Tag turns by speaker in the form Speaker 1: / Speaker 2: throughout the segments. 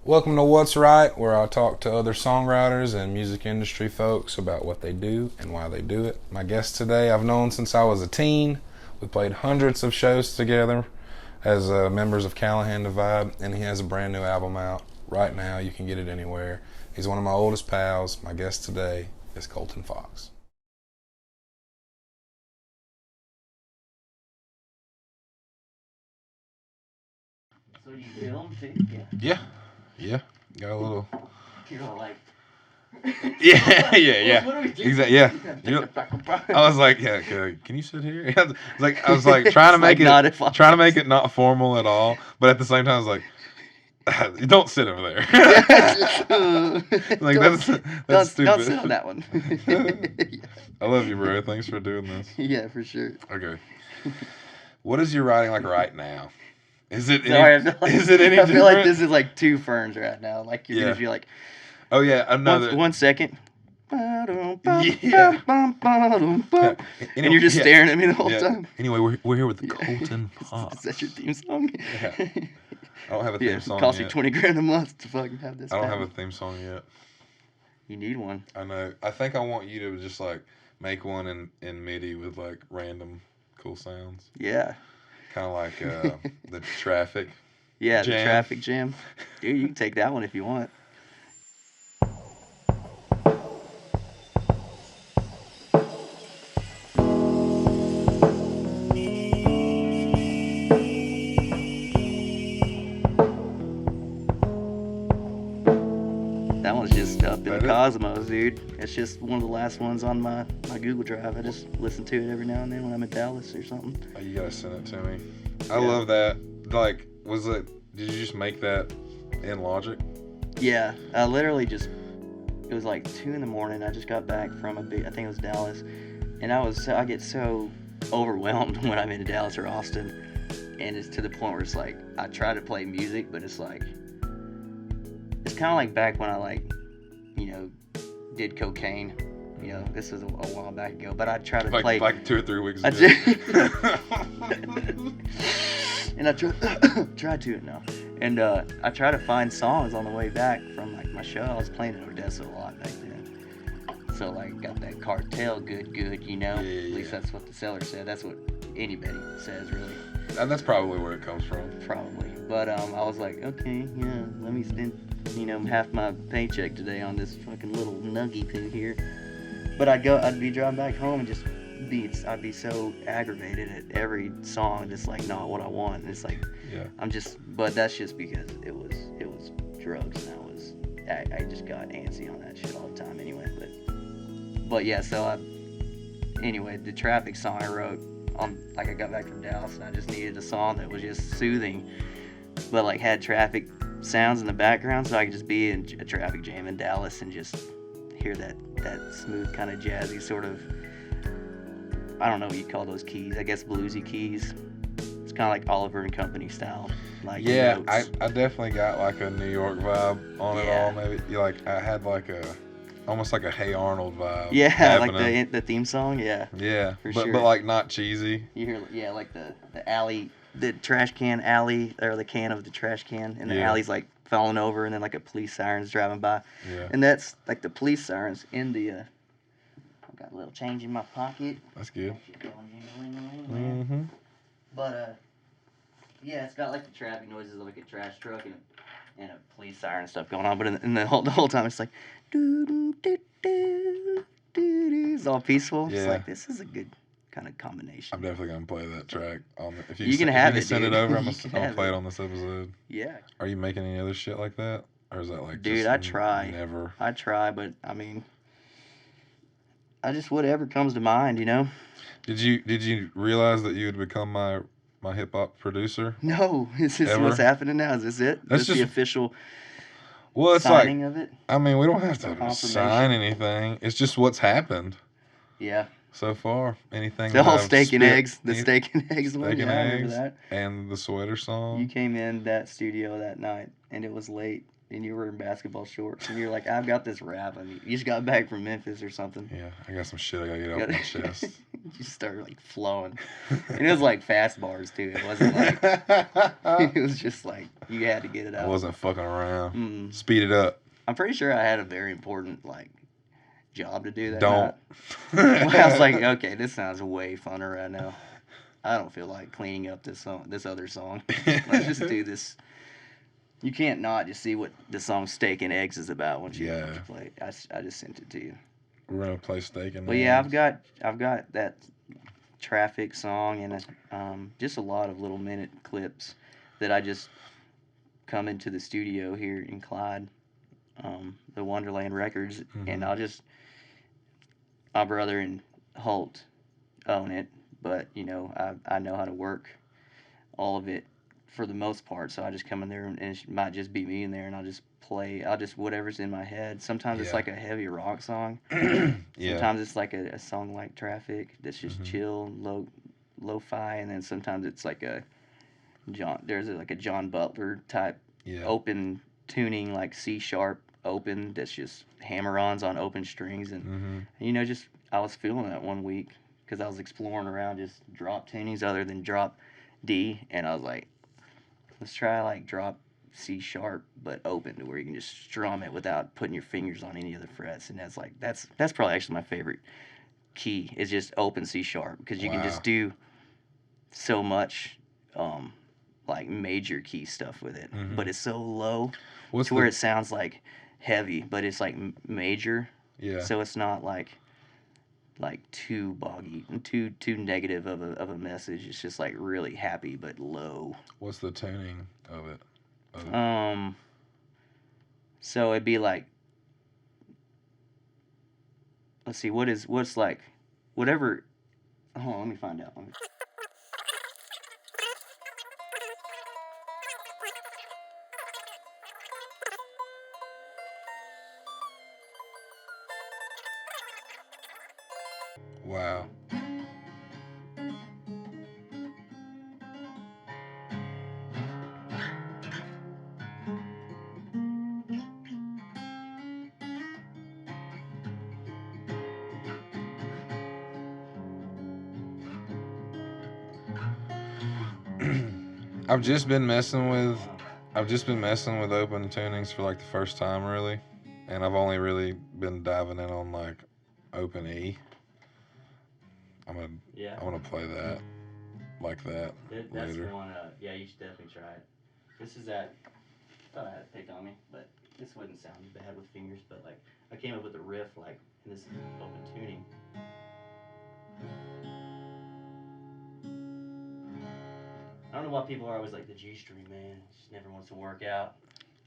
Speaker 1: Welcome to What's Right, where I talk to other songwriters and music industry folks about what they do and why they do it. My guest today I've known since I was a teen. We played hundreds of shows together as members of Callahan Divide, and he has a brand new album out right now. You can get it anywhere. He's one of my oldest pals. My guest today is Colton Fox.
Speaker 2: So you film too?
Speaker 1: Yeah. Got a little.
Speaker 2: You're all like,
Speaker 1: Yeah.
Speaker 2: what are we doing?
Speaker 1: Exactly. Yeah. I was like, yeah. Can you sit here? I was like trying to make it not formal at all, but at the same time, I was like, don't sit over there. Like that's stupid.
Speaker 2: Don't sit on that one.
Speaker 1: I love you, bro. Thanks for doing this.
Speaker 2: Yeah, for sure.
Speaker 1: Okay. What is your writing like right now? Is it
Speaker 2: Sorry,
Speaker 1: any,
Speaker 2: I feel like,
Speaker 1: is it any
Speaker 2: I feel like
Speaker 1: different?
Speaker 2: this is like two ferns right now. Like you're gonna feel like,
Speaker 1: Oh yeah, another.
Speaker 2: 1 second.
Speaker 1: Yeah.
Speaker 2: And you're just staring at me the whole
Speaker 1: Yeah.
Speaker 2: time.
Speaker 1: Anyway, we're here with the Colton
Speaker 2: Is
Speaker 1: Fox.
Speaker 2: that your theme song?
Speaker 1: Yeah. I don't have a theme
Speaker 2: Yeah,
Speaker 1: song
Speaker 2: it costs
Speaker 1: yet.
Speaker 2: you 20 grand a month to fucking have this.
Speaker 1: I don't have
Speaker 2: happen.
Speaker 1: a theme song yet.
Speaker 2: You need one.
Speaker 1: I know. I think I want you to just like make one in MIDI with like random cool sounds.
Speaker 2: Yeah.
Speaker 1: Kind of like the traffic.
Speaker 2: Yeah,
Speaker 1: Jam.
Speaker 2: the traffic jam. Dude, you can take that one if you want. That one's just up in the cosmos, dude. It's just one of the last ones on my Google Drive. I just listen to it every now and then when I'm in Dallas or something.
Speaker 1: Oh, you gotta send it to me. I love that. Like, did you just make that in Logic?
Speaker 2: Yeah, I literally just, it was like 2 in the morning. I just got back from I think it was Dallas. And I get so overwhelmed when I'm in Dallas or Austin. And it's to the point where it's like, I try to play music, but it's like, it's kind of like back when I did cocaine. This was a while back ago, but I try to play.
Speaker 1: Like 2 or 3 weeks
Speaker 2: I
Speaker 1: ago.
Speaker 2: And I tried to no. And I try to find songs on the way back from like my show. I was playing in Odessa a lot back then. So like got that cartel good,
Speaker 1: Yeah.
Speaker 2: At least that's what the seller said. That's what anybody says really.
Speaker 1: And that's probably where it comes from.
Speaker 2: Probably. But I was like, okay, yeah, let me spend half my paycheck today on this fucking little nuggy thing here. But I'd be driving back home and I'd be so aggravated at every song that's like not what I want. And it's like,
Speaker 1: Yeah.
Speaker 2: but that's just because it was drugs, and I just got antsy on that shit all the time anyway. But yeah, so anyway, the traffic song I wrote I got back from Dallas and I just needed a song that was just soothing, but like had traffic sounds in the background, so I could just be in a traffic jam in Dallas and just hear that smooth kind of jazzy sort of, I don't know what you call those keys, I guess bluesy keys. It's kind of like Oliver and Company style. Like
Speaker 1: Yeah,
Speaker 2: notes.
Speaker 1: I definitely got like a New York vibe on it all. Maybe I had like almost like a Hey Arnold vibe.
Speaker 2: Yeah,
Speaker 1: happening.
Speaker 2: like the theme song. Yeah,
Speaker 1: Yeah,
Speaker 2: for
Speaker 1: but
Speaker 2: sure.
Speaker 1: but like not cheesy.
Speaker 2: You hear like the alley, the trash can alley, or the can of the trash can, and the
Speaker 1: Yeah.
Speaker 2: alley's like falling over, and then like a police siren's driving by.
Speaker 1: Yeah,
Speaker 2: And that's like the police sirens in the. I got a little change in my pocket.
Speaker 1: that's good.
Speaker 2: Mm-hmm. But yeah, it's got like the traffic noises of like a trash truck and a police siren and stuff going on. But in the whole time, it's like, doo doo doo doo doo. It's all peaceful.
Speaker 1: Yeah.
Speaker 2: It's like this is a good kind of combination.
Speaker 1: I'm definitely gonna play that track on. If
Speaker 2: You can have
Speaker 1: if you
Speaker 2: it,
Speaker 1: send
Speaker 2: dude.
Speaker 1: it over, I'm
Speaker 2: You
Speaker 1: gonna
Speaker 2: can have
Speaker 1: play
Speaker 2: it.
Speaker 1: it on this episode.
Speaker 2: Yeah,
Speaker 1: Are you making any other shit like that, or is that like?
Speaker 2: dude,
Speaker 1: just
Speaker 2: I try.
Speaker 1: Never.
Speaker 2: I try, but I mean, I just whatever comes to mind,
Speaker 1: Did you realize that you would become my hip hop producer?
Speaker 2: No, is this
Speaker 1: Ever?
Speaker 2: what's happening now? Is this it?
Speaker 1: That's
Speaker 2: Is this
Speaker 1: just-
Speaker 2: the official
Speaker 1: Well, it's
Speaker 2: signing
Speaker 1: like
Speaker 2: of it?
Speaker 1: I mean we don't have to
Speaker 2: Confirmation.
Speaker 1: sign anything. It's just what's happened
Speaker 2: Yeah.
Speaker 1: so far. Anything.
Speaker 2: The
Speaker 1: that
Speaker 2: whole
Speaker 1: I've
Speaker 2: steak and
Speaker 1: spit-
Speaker 2: eggs. The steak and eggs one.
Speaker 1: Steak and
Speaker 2: Yeah, I remember
Speaker 1: eggs
Speaker 2: that.
Speaker 1: and the sweater song.
Speaker 2: You came in that studio that night, and it was late, and you were in basketball shorts, and you're like, I've got this rap. I mean, you just got back from Memphis or something.
Speaker 1: Yeah, I got some shit I gotta get off my chest.
Speaker 2: just started like flowing. And it was like fast bars too. It wasn't like it was just like you had to get it out.
Speaker 1: I wasn't fucking around.
Speaker 2: Mm.
Speaker 1: Speed it up.
Speaker 2: I'm pretty sure I had a very important like job to do that
Speaker 1: Don't.
Speaker 2: night. I was like, okay, this sounds way funner right now. I don't feel like cleaning up this other song. Let's just do this. You can't not just see what the song Steak and Eggs is about once you play it. I just sent it to you.
Speaker 1: We're gonna play Steak and Eggs.
Speaker 2: But yeah, I've got that Traffic song and just a lot of little minute clips that I just come into the studio here in Clyde, the Wonderland Records, and my brother and Holt own it, but you know I know how to work all of it for the most part, so I just come in there and it might just be me in there and I'll just play whatever's in my head. Sometimes it's like a heavy rock song. Sometimes it's like a song like Traffic that's just chill, lo-fi, and then sometimes it's like there's like a John Butler type open tuning, like C sharp open, that's just hammer-ons on open strings, and you know, just I was feeling that one week because I was exploring around just drop tunings other than drop D, and I was like, let's try like drop C sharp but open to where you can just strum it without putting your fingers on any of the frets, and that's probably actually my favorite key is just open C sharp because you can just do so much like major key stuff with it, but it's so low where it sounds like heavy, but it's like major, so it's not like too boggy and too negative of a message. It's just like really happy but low.
Speaker 1: What's the tuning of it?
Speaker 2: So it'd be like, let's see, what's like whatever. Hold on, let me find out.
Speaker 1: Wow. I've just been messing with open tunings for like the first time really, and I've only really been diving in on like open E. I'm gonna play that like that
Speaker 2: That's
Speaker 1: later.
Speaker 2: one. Yeah, you should definitely try it. This is that. I thought I had a pick on me, but this wouldn't sound as bad with fingers. But like, I came up with a riff like in this open tuning. I don't know why people are always like the G string, man. It just never wants to work out.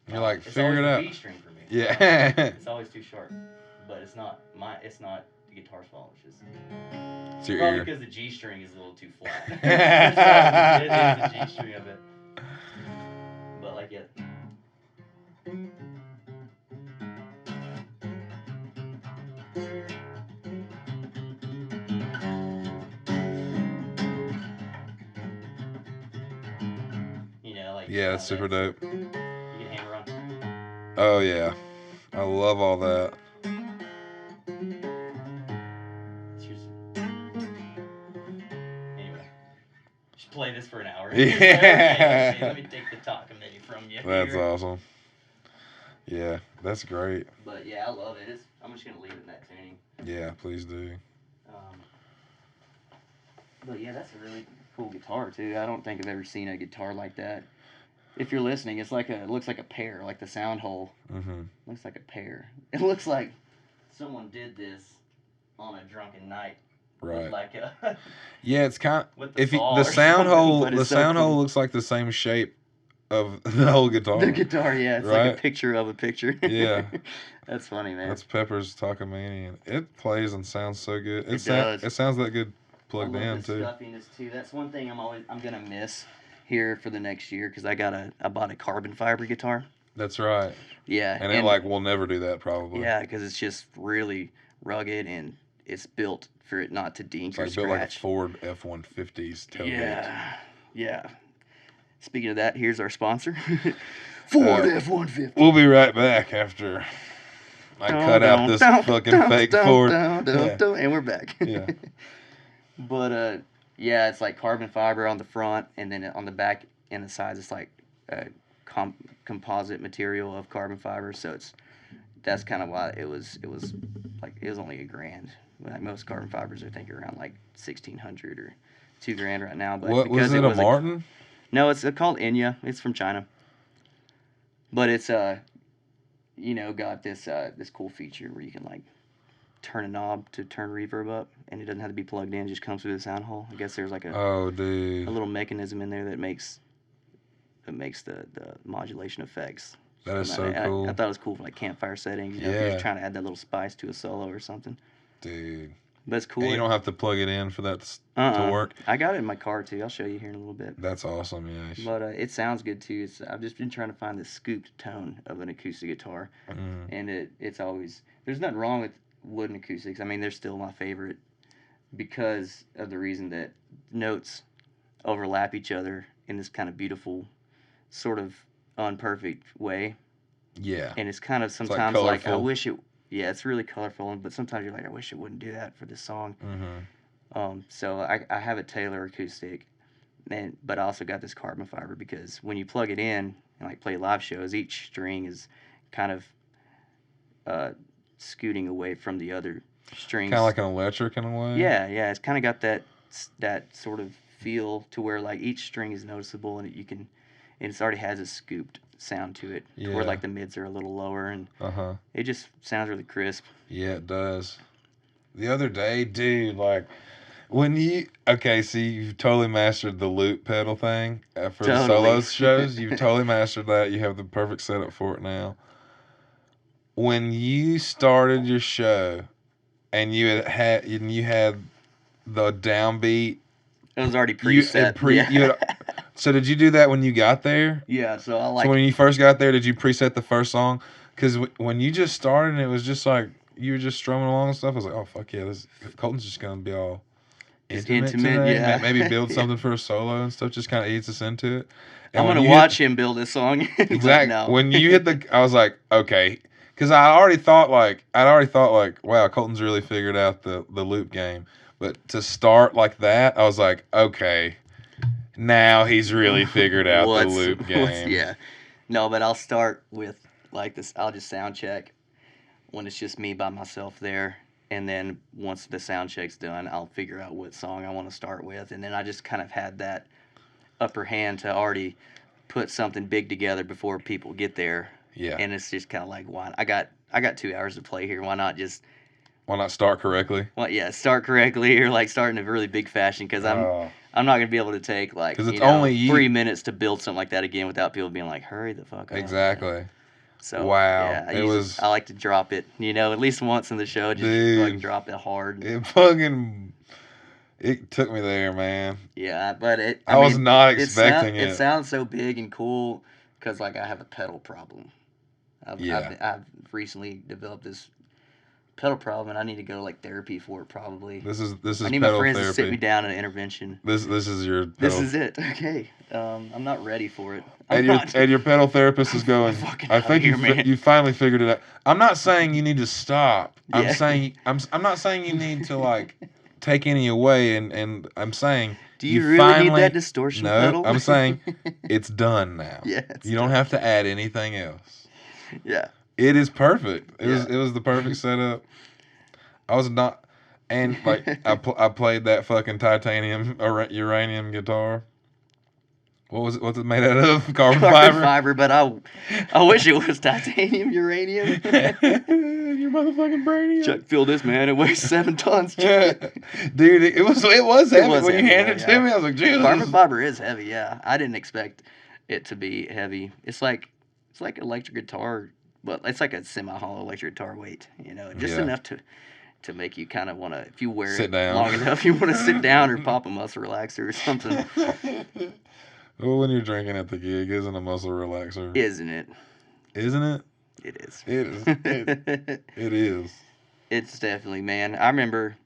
Speaker 1: You're like,
Speaker 2: it's
Speaker 1: figure it out.
Speaker 2: It's always the B string for me.
Speaker 1: Yeah.
Speaker 2: It's always too sharp, but it's not the guitar's fault. It's just
Speaker 1: it's your
Speaker 2: probably
Speaker 1: ear.
Speaker 2: because the G string is a little too flat. It is the G string of it. But like it. You know, like
Speaker 1: yeah, it's super dope.
Speaker 2: You can hammer on.
Speaker 1: Oh yeah, I love all that.
Speaker 2: Anyway, just play this for an hour.
Speaker 1: Yeah.
Speaker 2: Okay, let me take the Takamine from you.
Speaker 1: That's
Speaker 2: here.
Speaker 1: awesome. Yeah, that's great.
Speaker 2: But yeah, I love it. I'm just gonna leave it in that tuning.
Speaker 1: Yeah, please do.
Speaker 2: But yeah, that's a really cool guitar too. I don't think I've ever seen a guitar like that. If you're listening, it looks like a pear, like the sound hole. Looks like a pear. It looks like someone did this on a drunken night.
Speaker 1: Right.
Speaker 2: Like
Speaker 1: yeah, it's kind of
Speaker 2: the
Speaker 1: sound hole. The
Speaker 2: sound
Speaker 1: hole looks like the same shape of the whole guitar.
Speaker 2: The guitar, yeah, it's
Speaker 1: right?
Speaker 2: like a picture of a picture.
Speaker 1: Yeah,
Speaker 2: that's funny, man.
Speaker 1: That's Pepper's Takamine. It plays and sounds so good.
Speaker 2: It does.
Speaker 1: It sounds that good plugged
Speaker 2: I love
Speaker 1: in
Speaker 2: the
Speaker 1: too.
Speaker 2: Stuffiness too. That's one thing I'm gonna miss here for the next year because I bought a carbon fiber guitar.
Speaker 1: That's right.
Speaker 2: Yeah,
Speaker 1: and it will never do that probably.
Speaker 2: Yeah, because it's just really rugged and it's built for it not to dink or scratch.
Speaker 1: Built like a Ford F-150's tailgate.
Speaker 2: Yeah. Speaking of that, here's our sponsor, Ford F-150.
Speaker 1: We'll be right back after I cut out this fucking fake Ford.
Speaker 2: And we're back.
Speaker 1: Yeah.
Speaker 2: But yeah, it's like carbon fiber on the front, and then on the back and the sides, it's like a composite material of carbon fiber. So that's kind of why it was like it was only $1,000. Like most carbon fibers, I think, are around like 1,600 or $2,000 right now. But
Speaker 1: What was
Speaker 2: because
Speaker 1: it? A Martin?
Speaker 2: No, it's called Enya. It's from China. But it's got this cool feature where you can like turn a knob to turn reverb up, and it doesn't have to be plugged in. It just comes through the sound hole. I guess there's like a little mechanism in there that makes the modulation effects.
Speaker 1: That is so cool.
Speaker 2: I thought it was cool for like campfire settings. If you're just trying to add that little spice to a solo or something.
Speaker 1: Dude.
Speaker 2: But it's cool.
Speaker 1: And you don't have to plug it in for that to work?
Speaker 2: I got it in my car, too. I'll show you here in a little bit.
Speaker 1: That's awesome, yeah.
Speaker 2: But it sounds good, too. I've just been trying to find the scooped tone of an acoustic guitar. And it's always... There's nothing wrong with wooden acoustics. I mean, they're still my favorite because of the reason that notes overlap each other in this kind of beautiful, sort of unperfect way.
Speaker 1: Yeah.
Speaker 2: And it's kind of sometimes like I wish it... Yeah, it's really colorful, but sometimes you're like, I wish it wouldn't do that for this song. So I have a Taylor acoustic, but I also got this carbon fiber because when you plug it in and like play live shows, each string is kind of scooting away from the other strings.
Speaker 1: Kind of like an electric in a way?
Speaker 2: Yeah, it's kind of got that sort of feel to where like each string is noticeable and it already has a scooped sound to it, where like the mids are a little lower, and it just sounds really crisp. Yeah,
Speaker 1: it does. The other day, dude, like when so you've totally mastered the loop pedal thing for the solo shows. You've totally mastered that. You have the perfect setup for it now. When you started your show and you had the downbeat,
Speaker 2: it was already preset.
Speaker 1: So did you do that when you got there?
Speaker 2: Yeah, so
Speaker 1: when you first got there, did you preset the first song? Because when you just started and it was just like, you were just strumming along and stuff, I was like, oh, fuck yeah, Colton's just going to be all intimate today.
Speaker 2: Yeah.
Speaker 1: Maybe build something for a solo and stuff, just kind of ease us into it. And
Speaker 2: I'm going to watch him build this song.
Speaker 1: Exactly. No. When you hit I was like, okay. Because I'd already thought like, wow, Colton's really figured out the loop game. But to start like that, I was like, okay. Now he's really figured out the loop game.
Speaker 2: Yeah. No, but I'll start with like this. I'll just sound check when it's just me by myself there. And then once the sound check's done, I'll figure out what song I want to start with. And then I just kind of had that upper hand to already put something big together before people get there.
Speaker 1: Yeah.
Speaker 2: And it's just kind of like, why? I got 2 hours to play here. Why not
Speaker 1: start correctly?
Speaker 2: Well, yeah, start correctly or like start in a really big fashion because I'm not going to be able to take like
Speaker 1: only
Speaker 2: 3 minutes to build something like that again without people being like, hurry the fuck up.
Speaker 1: Exactly.
Speaker 2: So,
Speaker 1: wow.
Speaker 2: Yeah, I like to drop it, at least once in the show, just fucking drop it hard.
Speaker 1: It took me there, man.
Speaker 2: Yeah, but
Speaker 1: I was not expecting it.
Speaker 2: It sounds so big and cool because like I have a pedal problem. I've recently developed this pedal problem, and I need to go to like therapy for it probably.
Speaker 1: This is
Speaker 2: I need my friends to sit me down in an intervention.
Speaker 1: This is your pedal.
Speaker 2: This is it. Okay. I'm not ready for it.
Speaker 1: And your pedal therapist is going, I think you finally figured it out. I'm not saying you need to stop. I'm saying I'm not saying you need to like take any away, and I'm saying
Speaker 2: do you really need that distortion pedal?
Speaker 1: I'm saying it's done now.
Speaker 2: Yeah.
Speaker 1: You don't have to add anything else.
Speaker 2: Yeah.
Speaker 1: It is perfect. It was the perfect setup. I was not, and like I played that fucking titanium uranium guitar. What's it made out of? Carbon
Speaker 2: fiber, but I wish it was titanium uranium.
Speaker 1: You're motherfucking brainy.
Speaker 2: Chuck, feel this, man. It weighs 7 tons.
Speaker 1: Dude, it was heavy. When you handed it to me, I was like, Jesus.
Speaker 2: Carbon fiber is heavy, yeah. I didn't expect it to be heavy. It's like electric guitar, but it's like a semi-hollow electric guitar weight, just enough to make you kind of want to, if you wear
Speaker 1: sit
Speaker 2: it
Speaker 1: down
Speaker 2: long enough, you want to sit down or pop a muscle relaxer or something.
Speaker 1: Well, when you're drinking at the gig, isn't a muscle relaxer?
Speaker 2: Isn't it?
Speaker 1: Isn't it?
Speaker 2: It is.
Speaker 1: It is. It is.
Speaker 2: It's definitely, man. I remember.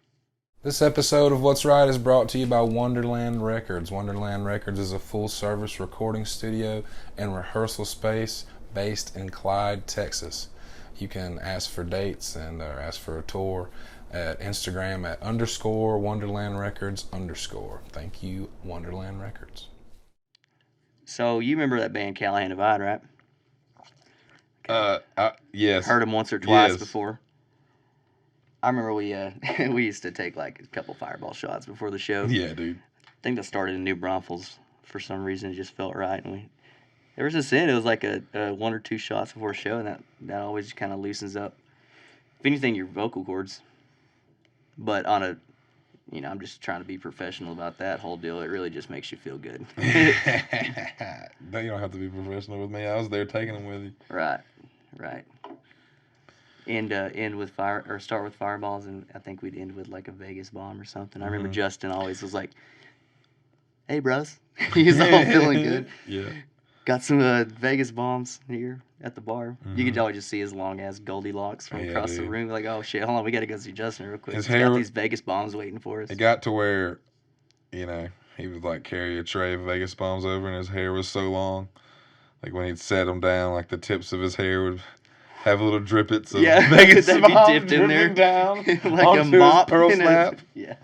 Speaker 1: This episode of What's Right is brought to you by Wonderland Records. Wonderland Records is a full-service recording studio and rehearsal space based in Clyde, Texas. You can ask for dates or ask for a tour. at Instagram at _Wonderland Records _ Thank you, Wonderland Records.
Speaker 2: So you remember that band Callahan Divide, right?
Speaker 3: Yes.
Speaker 2: Heard them once or twice
Speaker 3: Yes.
Speaker 2: before. I remember we we used to take like a couple fireball shots before the show.
Speaker 3: Yeah, dude.
Speaker 2: I think that started in New Braunfels for some reason. It just felt right, and ever since then it was like a 1 or 2 shots before a show, and that always kind of loosens up, if anything, your vocal cords. But on a, I'm just trying to be professional about that whole deal. It really just makes you feel good.
Speaker 3: No, you don't have to be professional with me. I was there taking them with you.
Speaker 2: Right. End with start with fireballs, and I think we'd end with like a Vegas bomb or something. I remember Justin always was like, "Hey, bros," he's all feeling good.
Speaker 3: Yeah.
Speaker 2: Got some Vegas bombs here at the bar. You could always just see his long ass Goldilocks from across the room. Like, oh shit, hold on, we got to go see Justin real quick. He's got these Vegas bombs waiting for us.
Speaker 3: It got to where, he would like carry a tray of Vegas bombs over, and his hair was so long, like when he'd set them down, like the tips of his hair would have little drippets of Vegas
Speaker 2: that'd
Speaker 3: bombs
Speaker 2: be dipped in there
Speaker 3: down
Speaker 2: like a mop,
Speaker 3: his pearl snap.
Speaker 2: Yeah.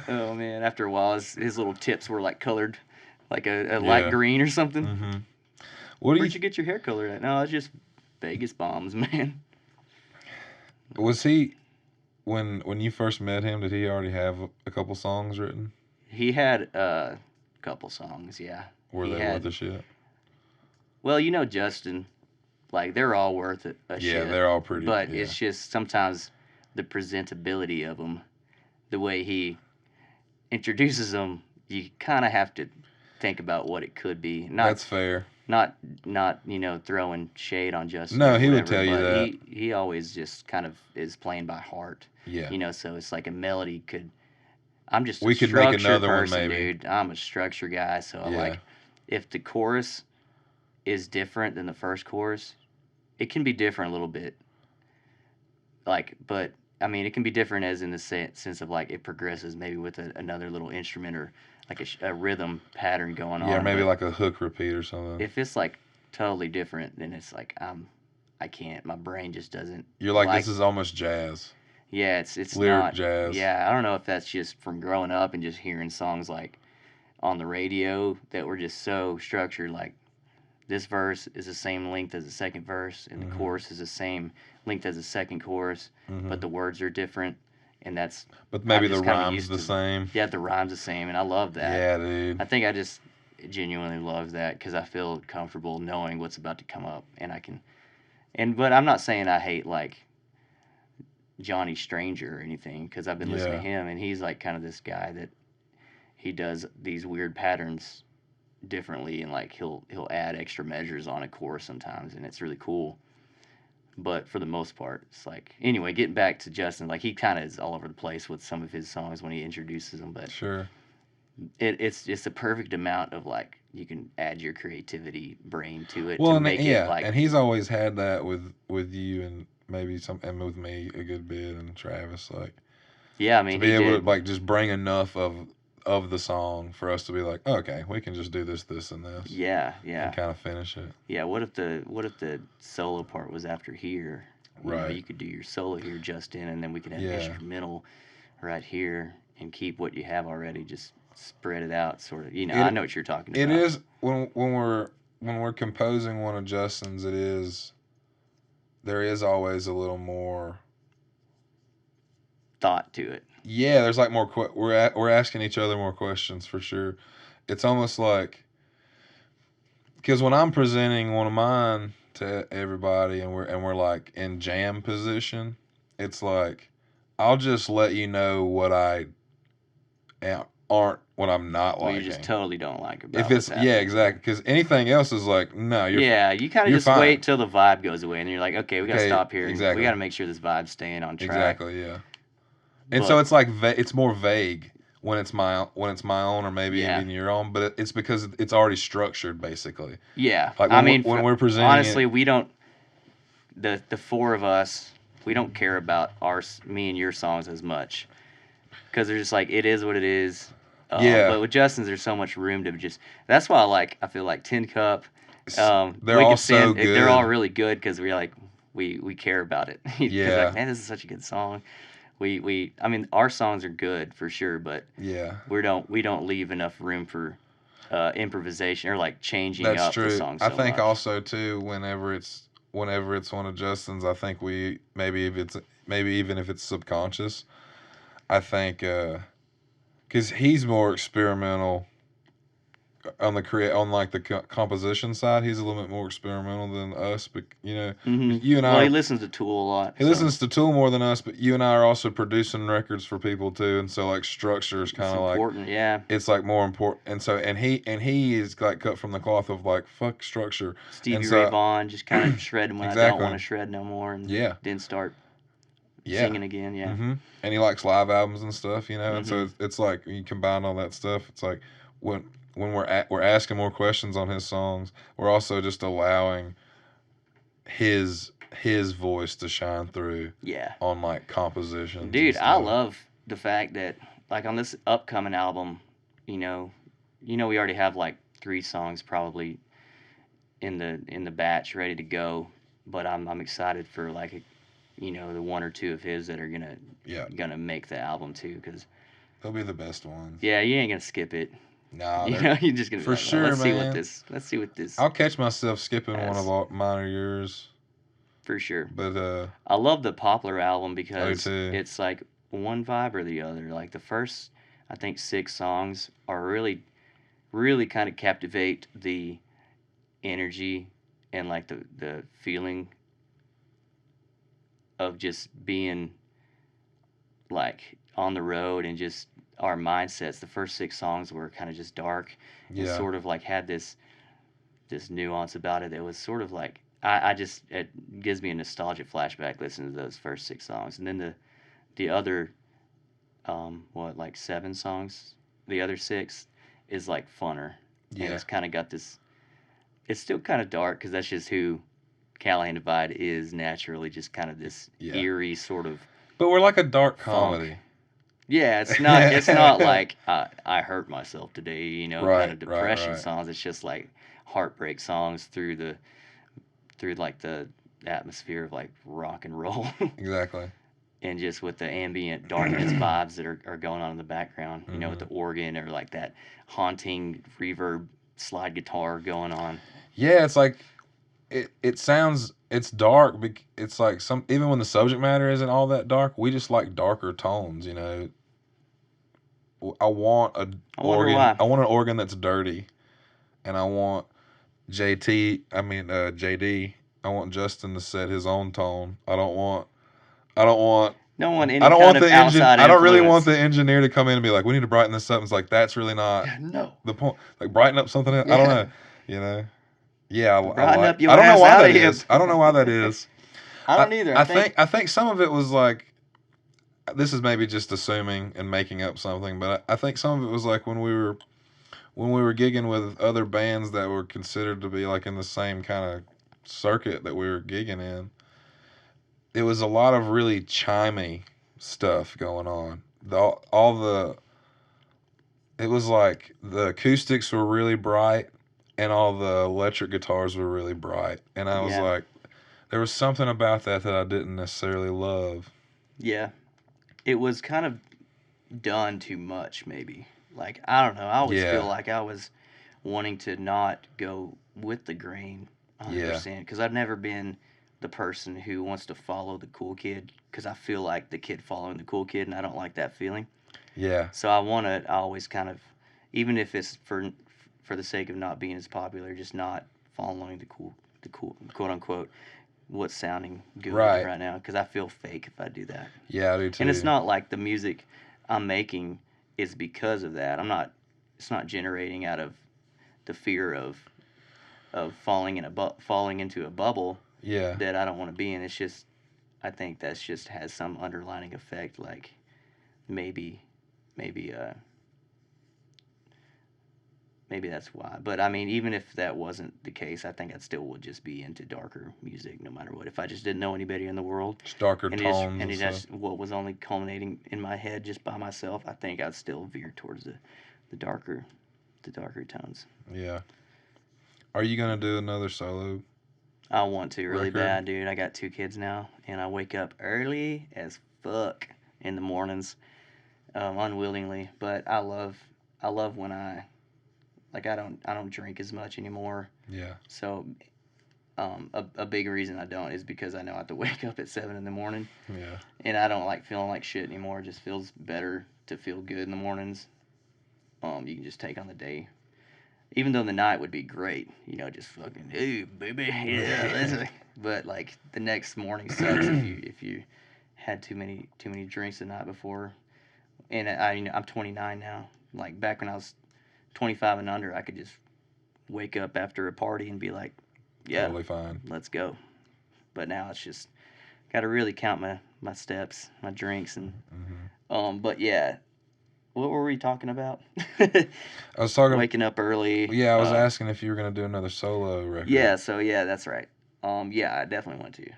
Speaker 2: Oh man! After a while, his little tips were like colored, like a light green or something.
Speaker 3: Mm-hmm.
Speaker 2: Where'd you get your hair colored at? No, it's just Vegas bombs, man.
Speaker 3: Was he, when you first met him, did he already have a couple songs written?
Speaker 2: He had a couple songs, yeah.
Speaker 3: Were they worth a shit?
Speaker 2: Well, Justin, like, they're all worth a shit.
Speaker 3: Yeah, they're all pretty.
Speaker 2: But it's just sometimes the presentability of them, the way he introduces them, you kind of have to think about what it could be.
Speaker 3: That's fair.
Speaker 2: Not throwing shade on Justin.
Speaker 3: No, he would tell you that.
Speaker 2: He always just kind of is playing by heart.
Speaker 3: Yeah.
Speaker 2: So it's like a melody could. I'm just
Speaker 3: we
Speaker 2: a
Speaker 3: could make
Speaker 2: structure
Speaker 3: another
Speaker 2: person,
Speaker 3: one, maybe.
Speaker 2: dude. I'm a structure guy, so like, if the chorus is different than the first chorus, it can be different a little bit. Like, but I mean, it can be different as in the sense of like it progresses maybe with another little instrument or like a rhythm pattern going on.
Speaker 3: Yeah, maybe like a hook repeat or something.
Speaker 2: If it's like totally different, then it's like I can't. My brain just doesn't.
Speaker 3: You're like this is almost jazz.
Speaker 2: Yeah, it's
Speaker 3: lyric
Speaker 2: not
Speaker 3: jazz.
Speaker 2: Yeah, I don't know if that's just from growing up and just hearing songs like on the radio that were just so structured. Like this verse is the same length as the second verse, and the chorus is the same length as the second chorus, but the words are different. And that's.
Speaker 3: But maybe the rhyme's the same.
Speaker 2: Yeah, the rhyme's the same, and I love that.
Speaker 3: Yeah, dude.
Speaker 2: I think I just genuinely love that because I feel comfortable knowing what's about to come up, and I can. But I'm not saying I hate like Johnny Stranger or anything because I've been listening to him, and he's like kind of this guy that he does these weird patterns differently, and like he'll add extra measures on a chorus sometimes, and it's really cool. But for the most part, it's like, anyway, getting back to Justin, like he kind of is all over the place with some of his songs when he introduces them, but
Speaker 3: sure,
Speaker 2: it's just a perfect amount of like you can add your creativity brain to it.
Speaker 3: Well,
Speaker 2: to make it like,
Speaker 3: and he's always had that with you and maybe and with me a good bit, and Travis, like,
Speaker 2: yeah, I mean,
Speaker 3: to be able to like just bring enough of the song for us to be like, okay, we can just do this, and this.
Speaker 2: Yeah.
Speaker 3: And kind of finish it.
Speaker 2: Yeah, what if the solo part was after here? You could do your solo here, Justin, and then we could have instrumental right here and keep what you have already, just spread it out, sort of. I know what you're talking about.
Speaker 3: It is when we're composing one of Justin's. There is always a little more
Speaker 2: thought to it.
Speaker 3: Yeah, there's like more. We're asking each other more questions for sure. It's almost like, because when I'm presenting one of mine to everybody and we're like in jam position, it's like I'll just let you know what I what I'm not liking.
Speaker 2: You just totally don't like about
Speaker 3: if it's exactly, because anything else is like no, you
Speaker 2: kind of just
Speaker 3: fine.
Speaker 2: Wait till the vibe goes away and you're like, okay, we gotta stop here.
Speaker 3: Exactly.
Speaker 2: We gotta make sure this vibe's staying on track.
Speaker 3: Exactly, yeah. And so it's like it's more vague when it's my own or maybe even your own, but it's because it's already structured basically.
Speaker 2: Yeah,
Speaker 3: like when we're presenting.
Speaker 2: Honestly, we don't. The four of us, we don't care about me and your songs as much because they're just like it is what it is. But with Justin's, there's so much room to just. That's why I feel like Tin Cup.
Speaker 3: They're all so good.
Speaker 2: They're all really good because we're like we care about it. Because
Speaker 3: Yeah.
Speaker 2: like, man, this is such a good song. I mean, our songs are good for sure, but
Speaker 3: Yeah.
Speaker 2: we don't leave enough room for improvisation or like changing
Speaker 3: That's
Speaker 2: up the
Speaker 3: true.
Speaker 2: song
Speaker 3: I
Speaker 2: so
Speaker 3: think
Speaker 2: much.
Speaker 3: also too, whenever it's one of Justin's, I think we maybe even if it's subconscious, I think because he's more experimental on the composition side. He's a little bit more experimental than us, but you and
Speaker 2: Well,
Speaker 3: I
Speaker 2: he listens to Tool a lot.
Speaker 3: he listens to Tool more than us, but you and I are also producing records for people too, and so like structure is
Speaker 2: It's
Speaker 3: kind of like
Speaker 2: important, yeah.
Speaker 3: it's like more important, and so he is like cut from the cloth of like fuck structure, and
Speaker 2: Stevie Ray
Speaker 3: so
Speaker 2: Vaughan just kind of shredding when I don't
Speaker 3: exactly
Speaker 2: want to shred no more, and
Speaker 3: yeah
Speaker 2: then start
Speaker 3: yeah
Speaker 2: singing again. Yeah.
Speaker 3: and he likes live albums and stuff, and so
Speaker 2: Mhm.
Speaker 3: it's like you combine all that stuff. It's like when we're asking more questions on his songs, we're also just allowing his voice to shine through
Speaker 2: Yeah.
Speaker 3: on like compositions and
Speaker 2: Dude, I
Speaker 3: stuff.
Speaker 2: love the fact that like on this upcoming album, you know, we already have like 3 songs probably in the batch ready to go, but I'm excited for like the 1 or 2 of his that are
Speaker 3: Yeah,
Speaker 2: gonna make the album too, because
Speaker 3: they'll be the best ones.
Speaker 2: yeah, you ain't gonna skip it.
Speaker 3: Nah,
Speaker 2: You're just gonna be
Speaker 3: for
Speaker 2: like, well,
Speaker 3: sure, man.
Speaker 2: let's see what this
Speaker 3: I'll catch myself skipping one
Speaker 2: has
Speaker 3: of mine or yours,
Speaker 2: for sure.
Speaker 3: but
Speaker 2: I love the Poplar album
Speaker 3: I do
Speaker 2: because
Speaker 3: too.
Speaker 2: it's like one vibe or the other. Like the first, I think 6 songs are really, really kind of captivate the energy and like the feeling of just being like on the road and just our mindsets. The first 6 songs were kind of just dark and
Speaker 3: Yeah,
Speaker 2: sort of like had this nuance about it that was sort of like it gives me a nostalgic flashback listening to those first 6 songs, and then the other like 7 songs, the other 6 is like funner, and
Speaker 3: yeah,
Speaker 2: it's kind of got this. It's still kind of dark because that's just who Callahan Divide is naturally, just kind of this
Speaker 3: yeah.
Speaker 2: eerie sort of
Speaker 3: But we're like a dark
Speaker 2: funk.
Speaker 3: comedy.
Speaker 2: Yeah, it's not like I hurt myself today, kind of
Speaker 3: Right,
Speaker 2: depression
Speaker 3: right.
Speaker 2: songs. It's just like heartbreak songs through like the atmosphere of like rock and roll.
Speaker 3: Exactly.
Speaker 2: And just with the ambient darkness vibes that are going on in the background, with the
Speaker 3: Mhm.
Speaker 2: organ or like that haunting reverb slide guitar going on.
Speaker 3: Yeah, it's like it sounds it's dark. It's like even when the subject matter isn't all that dark, we just like darker tones. I want a
Speaker 2: I wonder
Speaker 3: organ.
Speaker 2: why.
Speaker 3: I want an organ that's dirty, and I want JT. I mean JD. I want Justin to set his own tone. I don't want. I don't want.
Speaker 2: Don't want
Speaker 3: I
Speaker 2: any
Speaker 3: don't
Speaker 2: kind
Speaker 3: want
Speaker 2: of
Speaker 3: the engine.
Speaker 2: outside
Speaker 3: I don't really want
Speaker 2: influence.
Speaker 3: the engineer to come in and be like, "We need to brighten this up." It's like that's really not
Speaker 2: No.
Speaker 3: the point. Like brighten up something else. I don't know. You know. Yeah, I
Speaker 2: Brighten
Speaker 3: like.
Speaker 2: up your
Speaker 3: I don't know
Speaker 2: ass
Speaker 3: why
Speaker 2: out
Speaker 3: that
Speaker 2: of here.
Speaker 3: is. I don't know why that is.
Speaker 2: I don't either.
Speaker 3: I think some of it was like this is maybe just assuming and making up something, but I think some of it was like when we were gigging with other bands that were considered to be like in the same kind of circuit that we were gigging in. It was a lot of really chimey stuff going on. It was like the acoustics were really bright and all the electric guitars were really bright, and I was
Speaker 2: Yeah.
Speaker 3: like, there was something about that I didn't necessarily love.
Speaker 2: Yeah. It was kind of done too much, maybe. Like, I don't know. I always
Speaker 3: Yeah.
Speaker 2: feel like I was wanting to not go with the grain 100% because I've never been the person who wants to follow the cool kid because I feel like the kid following the cool kid, and I don't like that feeling.
Speaker 3: Yeah.
Speaker 2: So I always kind of, even if it's for the sake of not being as popular, just not following the cool quote unquote what's sounding good right now because I feel fake if I do that.
Speaker 3: Yeah, I do too.
Speaker 2: And it's not like the music I'm making is because of that. It's not generating out of the fear of falling into a bubble
Speaker 3: Yeah.
Speaker 2: that I don't want to be in. It's just I think that's just has some underlining effect, like maybe that's why. But I mean, even if that wasn't the case, I think I still would just be into darker music no matter what. If I just didn't know anybody in the world,
Speaker 3: Just darker
Speaker 2: and
Speaker 3: tones
Speaker 2: and
Speaker 3: and
Speaker 2: that's
Speaker 3: stuff.
Speaker 2: what was only culminating in my head just by myself, I think I'd still veer towards the darker tones.
Speaker 3: Yeah. Are you gonna do another solo
Speaker 2: I want to really
Speaker 3: record?
Speaker 2: bad, dude. I got 2 kids now, and I wake up early as fuck in the mornings, unwillingly. But I love when I don't drink as much anymore.
Speaker 3: Yeah.
Speaker 2: So, a big reason I don't is because I know I have to wake up at 7 in the morning,
Speaker 3: Yeah.
Speaker 2: and I don't like feeling like shit anymore. It just feels better to feel good in the mornings. You can just take on the day. Even though the night would be great, just fucking, hey, baby, yeah, but like the next morning sucks if you had too many drinks the night before. And I'm 29 now. Like back when I was 25 and under, I could just wake up after a party and be like, yeah,
Speaker 3: Totally fine.
Speaker 2: let's go. But now it's just got to really count my steps, my drinks, and but yeah. What were we talking about?
Speaker 3: I was talking.
Speaker 2: Waking up early.
Speaker 3: Yeah, I was asking if you were gonna do another solo record.
Speaker 2: Yeah, so yeah, that's right. Yeah, I definitely want to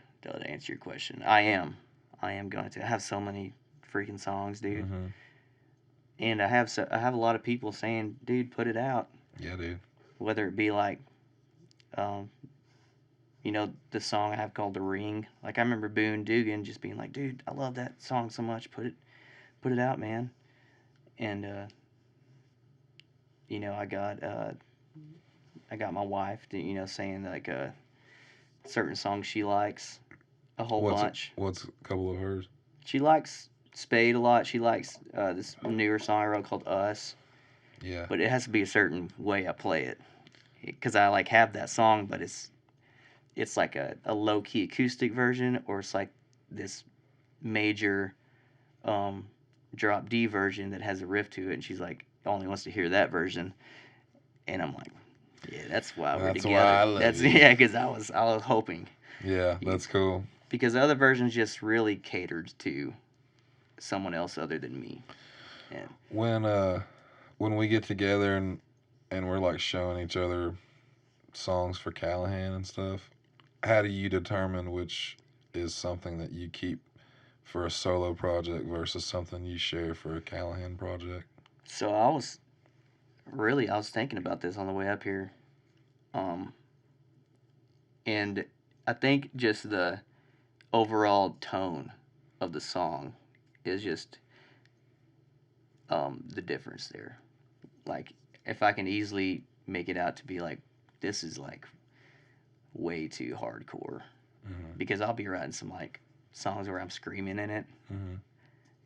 Speaker 2: answer your question. I am going to. I have so many freaking songs, dude. And I have a lot of people saying, dude, put it out.
Speaker 3: Yeah, dude.
Speaker 2: Whether it be like, the song I have called "The Ring." Like I remember Boone Dugan just being like, dude, I love that song so much. Put it out, man. And I got my wife, saying like certain songs she likes a whole bunch.
Speaker 3: What's a couple of hers?
Speaker 2: She likes Spade a lot. She likes this newer song I wrote called Us.
Speaker 3: Yeah.
Speaker 2: But it has to be a certain way I play it, because I like have that song, but it's like a low key acoustic version, or it's like this major drop D version that has a riff to it, and she's like only wants to hear that version, and I'm like, yeah, that's why we're
Speaker 3: That's
Speaker 2: together.
Speaker 3: why I love you.
Speaker 2: Yeah, because I was hoping.
Speaker 3: Yeah, that's cool.
Speaker 2: Because the other versions just really catered to someone else other than me. And
Speaker 3: when we get together and we're like showing each other songs for Callahan and stuff, how do you determine which is something that you keep for a solo project versus something you share for a Callahan project?
Speaker 2: so I was thinking about this on the way up here. And I think just the overall tone of the song is just the difference there. Like, if I can easily make it out to be like, this is like way too hardcore, because I'll be writing some like songs where I'm screaming in it,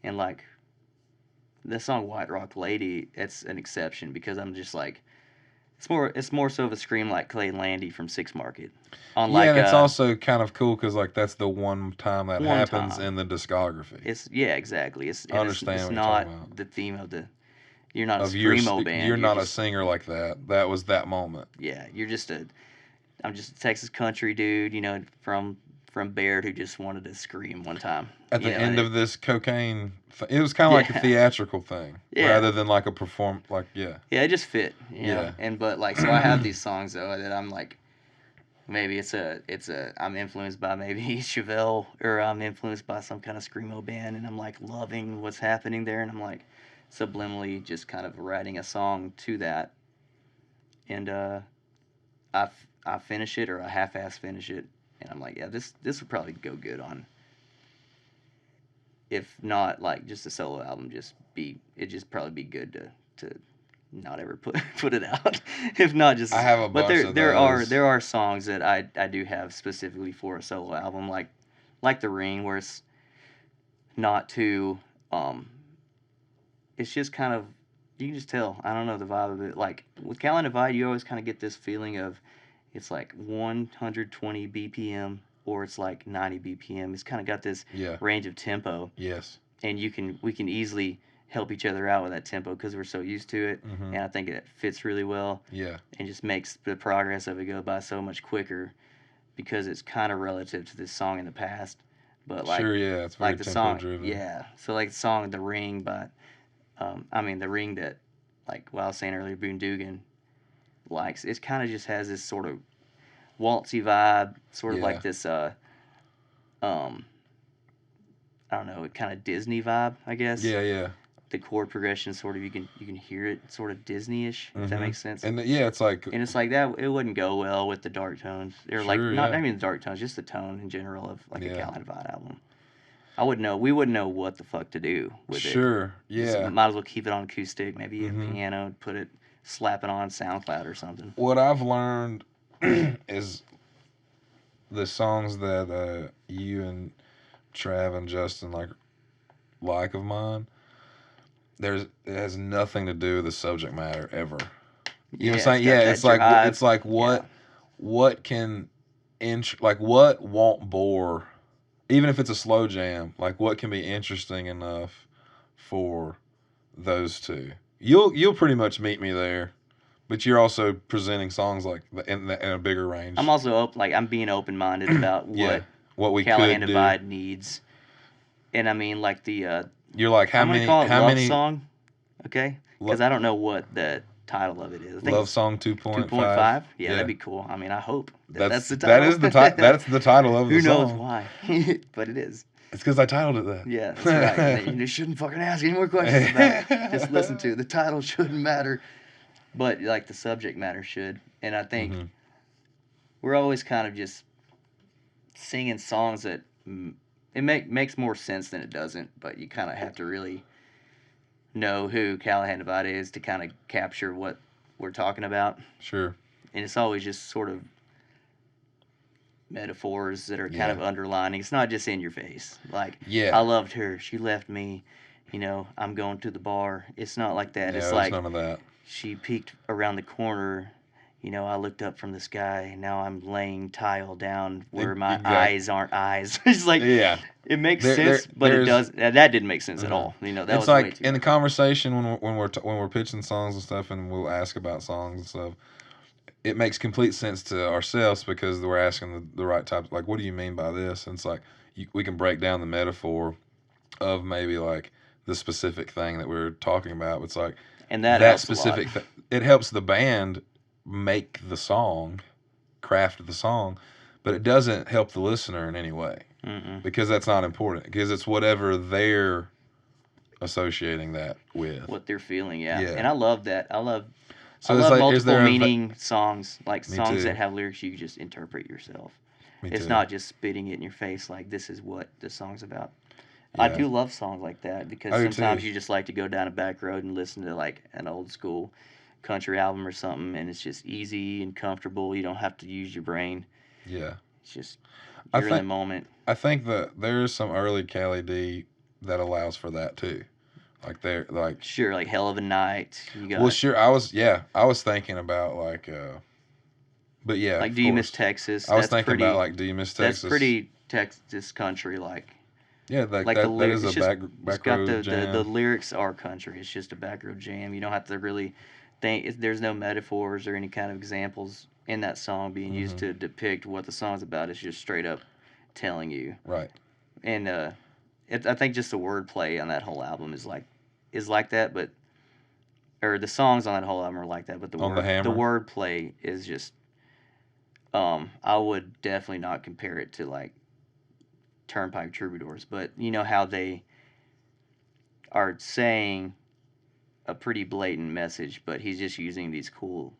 Speaker 2: and like the song White Rock Lady, it's an exception because I'm just like, it's more so of a scream like Clay Landy from Six Market.
Speaker 3: And it's also kind of cool because like that's the one time that happens in the discography.
Speaker 2: Exactly.
Speaker 3: I understand
Speaker 2: it's
Speaker 3: what
Speaker 2: not
Speaker 3: you're talking about.
Speaker 2: the theme of the. You're not a
Speaker 3: screamo
Speaker 2: band.
Speaker 3: You're not a singer like that. That was that moment.
Speaker 2: Yeah, I'm just a Texas country dude, from Baird, who just wanted to scream one time.
Speaker 3: At the end of this cocaine, it was kind of like a theatrical thing, rather than like a
Speaker 2: Yeah, it just fit.
Speaker 3: Yeah.
Speaker 2: But like, so I have these songs though that I'm like, maybe I'm influenced by maybe Chevelle, or I'm influenced by some kind of screamo band, and I'm like loving what's happening there, and I'm like subliminally just kind of writing a song to that, and I finish it, or I half-ass finish it, and I'm like, yeah, this would probably go good on, if not like just a solo album, it'd just probably be good to not ever put it out. If not, just
Speaker 3: I have a bunch of those.
Speaker 2: There are songs that I do have specifically for a solo album, like The Ring, where it's not too it's just kind of, you can just tell, I don't know, the vibe of it. Like with Callahan Divide, you always kind of get this feeling of it's like 120 BPM or it's like 90 BPM. It's kind of got this range of tempo.
Speaker 3: Yes.
Speaker 2: And we can easily help each other out with that tempo because we're so used to it. And I think it fits really well.
Speaker 3: Yeah.
Speaker 2: And just makes the progress of it go by so much quicker because it's kind of relative to this song in the past. But like,
Speaker 3: sure, yeah, it's very
Speaker 2: like the
Speaker 3: tempo
Speaker 2: song,
Speaker 3: driven.
Speaker 2: yeah. So like the song "The Ring" by, The Ring that, like what I was saying earlier, Boone Dugan likes. It kind of just has this sort of waltzy vibe, sort of like this, I don't know, kind of Disney vibe, I guess.
Speaker 3: Yeah, yeah.
Speaker 2: the chord progression sort of you can hear it sort of Disney-ish, if that makes sense.
Speaker 3: And yeah, it's like
Speaker 2: that it wouldn't go well with the dark tones. Or like
Speaker 3: Sure,
Speaker 2: not
Speaker 3: yeah.
Speaker 2: even the dark tones, just the tone in general of like a
Speaker 3: Yeah.
Speaker 2: Callahan Divide album. We wouldn't know what the fuck to do with it.
Speaker 3: sure,
Speaker 2: Just
Speaker 3: yeah.
Speaker 2: might as well keep it on acoustic, maybe a piano, slap it on SoundCloud or something.
Speaker 3: What I've learned is the songs that you and Trav and Justin like of mine. It has nothing to do with the subject matter ever. You know what I'm saying? Yeah, it's like what can what won't bore, even if it's a slow jam. Like what can be interesting enough for those two. You'll pretty much meet me there, but you're also presenting songs like in a bigger range.
Speaker 2: I'm also I'm being open-minded about
Speaker 3: what we
Speaker 2: Callahan
Speaker 3: could
Speaker 2: Divide
Speaker 3: do.
Speaker 2: needs. And I mean, like
Speaker 3: You're like
Speaker 2: I'm gonna call it Love Song, okay? Because I don't know what the title of it is. I think
Speaker 3: Love Song 2.5.
Speaker 2: 2.5? Yeah, that'd be cool. I mean, I hope that's the title.
Speaker 3: That is the title. That's the title of the
Speaker 2: Who
Speaker 3: song.
Speaker 2: knows why? But it is.
Speaker 3: It's because I titled it that.
Speaker 2: Yeah, that's right. You shouldn't fucking ask any more questions about it. Just listen to it. The title shouldn't matter, but like the subject matter should. And I think we're always kind of just singing songs that it makes more sense than it doesn't. But you kind of have to really know who Callahan Divide is to kind of capture what we're talking about.
Speaker 3: Sure.
Speaker 2: And it's always just sort of metaphors that are kind of underlining. It's not just in your face. Like, I loved her. She left me. You know, I'm going to the bar. It's not like that.
Speaker 3: Yeah,
Speaker 2: it's like
Speaker 3: none of that.
Speaker 2: She peeked around the corner. You know, I looked up from the sky. Now I'm laying tile down where my eyes aren't eyes. It's like, it makes sense, but it does. That didn't make sense at all. You know, that
Speaker 3: it's
Speaker 2: was
Speaker 3: like
Speaker 2: way too
Speaker 3: in the
Speaker 2: much.
Speaker 3: conversation when we're pitching songs and stuff, and we'll ask about songs and stuff. It makes complete sense to ourselves because we're asking the right type. Like, what do you mean by this? And it's like we can break down the metaphor of maybe like the specific thing that we're talking about. It's like
Speaker 2: and that
Speaker 3: specific. It helps the band make the song, craft the song, but it doesn't help the listener in any way because that's not important. Because it's whatever they're associating that with,
Speaker 2: what they're feeling. Yeah. And I love that. I love
Speaker 3: like,
Speaker 2: multiple meaning songs, like songs
Speaker 3: too.
Speaker 2: that have lyrics you can just interpret yourself. It's
Speaker 3: too.
Speaker 2: not just spitting it in your face like this is what the song's about. I do love songs like that because sometimes you just like to go down a back road and listen to like an old school country album or something, and it's just easy and comfortable. You don't have to use your brain.
Speaker 3: Yeah.
Speaker 2: It's just you're in the moment.
Speaker 3: I think that there's some early Cali D that allows for that too. Like they're like
Speaker 2: sure, like Hell of a Night. You got,
Speaker 3: well, sure. I was thinking about like, but yeah,
Speaker 2: like Do You Miss Texas?
Speaker 3: I was thinking about like Do You Miss Texas?
Speaker 2: That's pretty Texas country, like.
Speaker 3: Yeah,
Speaker 2: like
Speaker 3: that
Speaker 2: the lyrics,
Speaker 3: is a back road jam.
Speaker 2: The lyrics are country. It's just a back road jam. You don't have to really think. There's no metaphors or any kind of examples in that song being used to depict what the song's about. It's just straight up telling you.
Speaker 3: Right.
Speaker 2: And I think just the wordplay on that whole album is like that, but or the songs on that whole album are like that. But the wordplay is just. I would definitely not compare it to like Turnpike Troubadours, but you know how they are saying a pretty blatant message, but he's just using these cool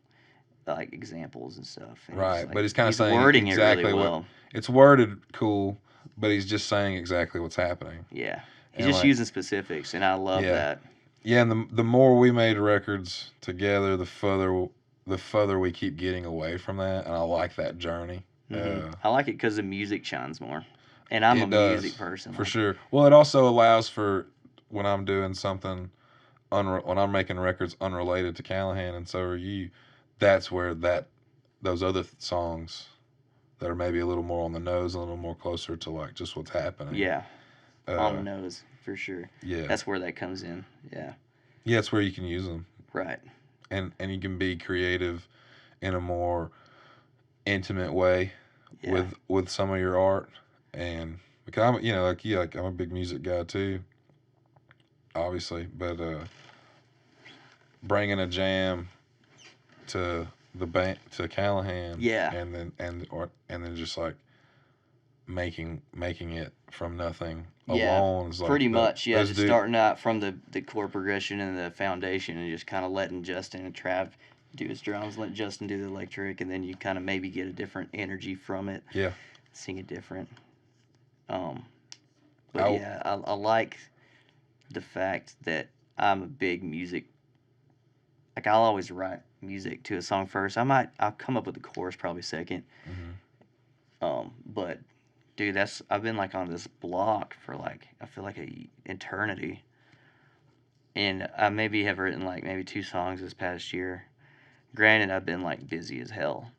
Speaker 2: like examples and stuff. And
Speaker 3: right, but he's kind of saying
Speaker 2: wording
Speaker 3: exactly
Speaker 2: it really well.
Speaker 3: It's worded cool, but he's just saying exactly what's happening.
Speaker 2: Yeah, he's just using specifics, and I love that.
Speaker 3: Yeah, and the more we made records together, the further we keep getting away from that, and I like that journey.
Speaker 2: I like it because the music shines more. And I'm a music person.
Speaker 3: For sure. Well, it also allows for when I'm doing something, when I'm making records unrelated to Callahan, and so are you, that's where those other songs that are maybe a little more on the nose, a little more closer to like just what's happening.
Speaker 2: Yeah, on the nose, for sure.
Speaker 3: Yeah.
Speaker 2: That's where that comes in, yeah.
Speaker 3: Yeah, it's where you can use them.
Speaker 2: Right.
Speaker 3: And you can be creative in a more intimate way with some of your art. And because I'm a big music guy too, obviously, but bringing a jam to the band to Callahan, and then just like making it from nothing
Speaker 2: Yeah,
Speaker 3: alone. It's like
Speaker 2: pretty much. Yeah,
Speaker 3: those
Speaker 2: just
Speaker 3: dudes.
Speaker 2: starting out from the chord progression and the foundation, and just kind of letting Justin and Trav do his drums, let Justin do the electric, and then you kind of maybe get a different energy from it.
Speaker 3: Yeah.
Speaker 2: Sing it different. But
Speaker 3: I-
Speaker 2: yeah, I like the fact that I'm a big music. Like, I'll always write music to a song first. I'll come up with the chorus probably second. But dude, I've been like on this block for like, I feel like a eternity. And I maybe have written like maybe 2 songs this past year. Granted, I've been like busy as hell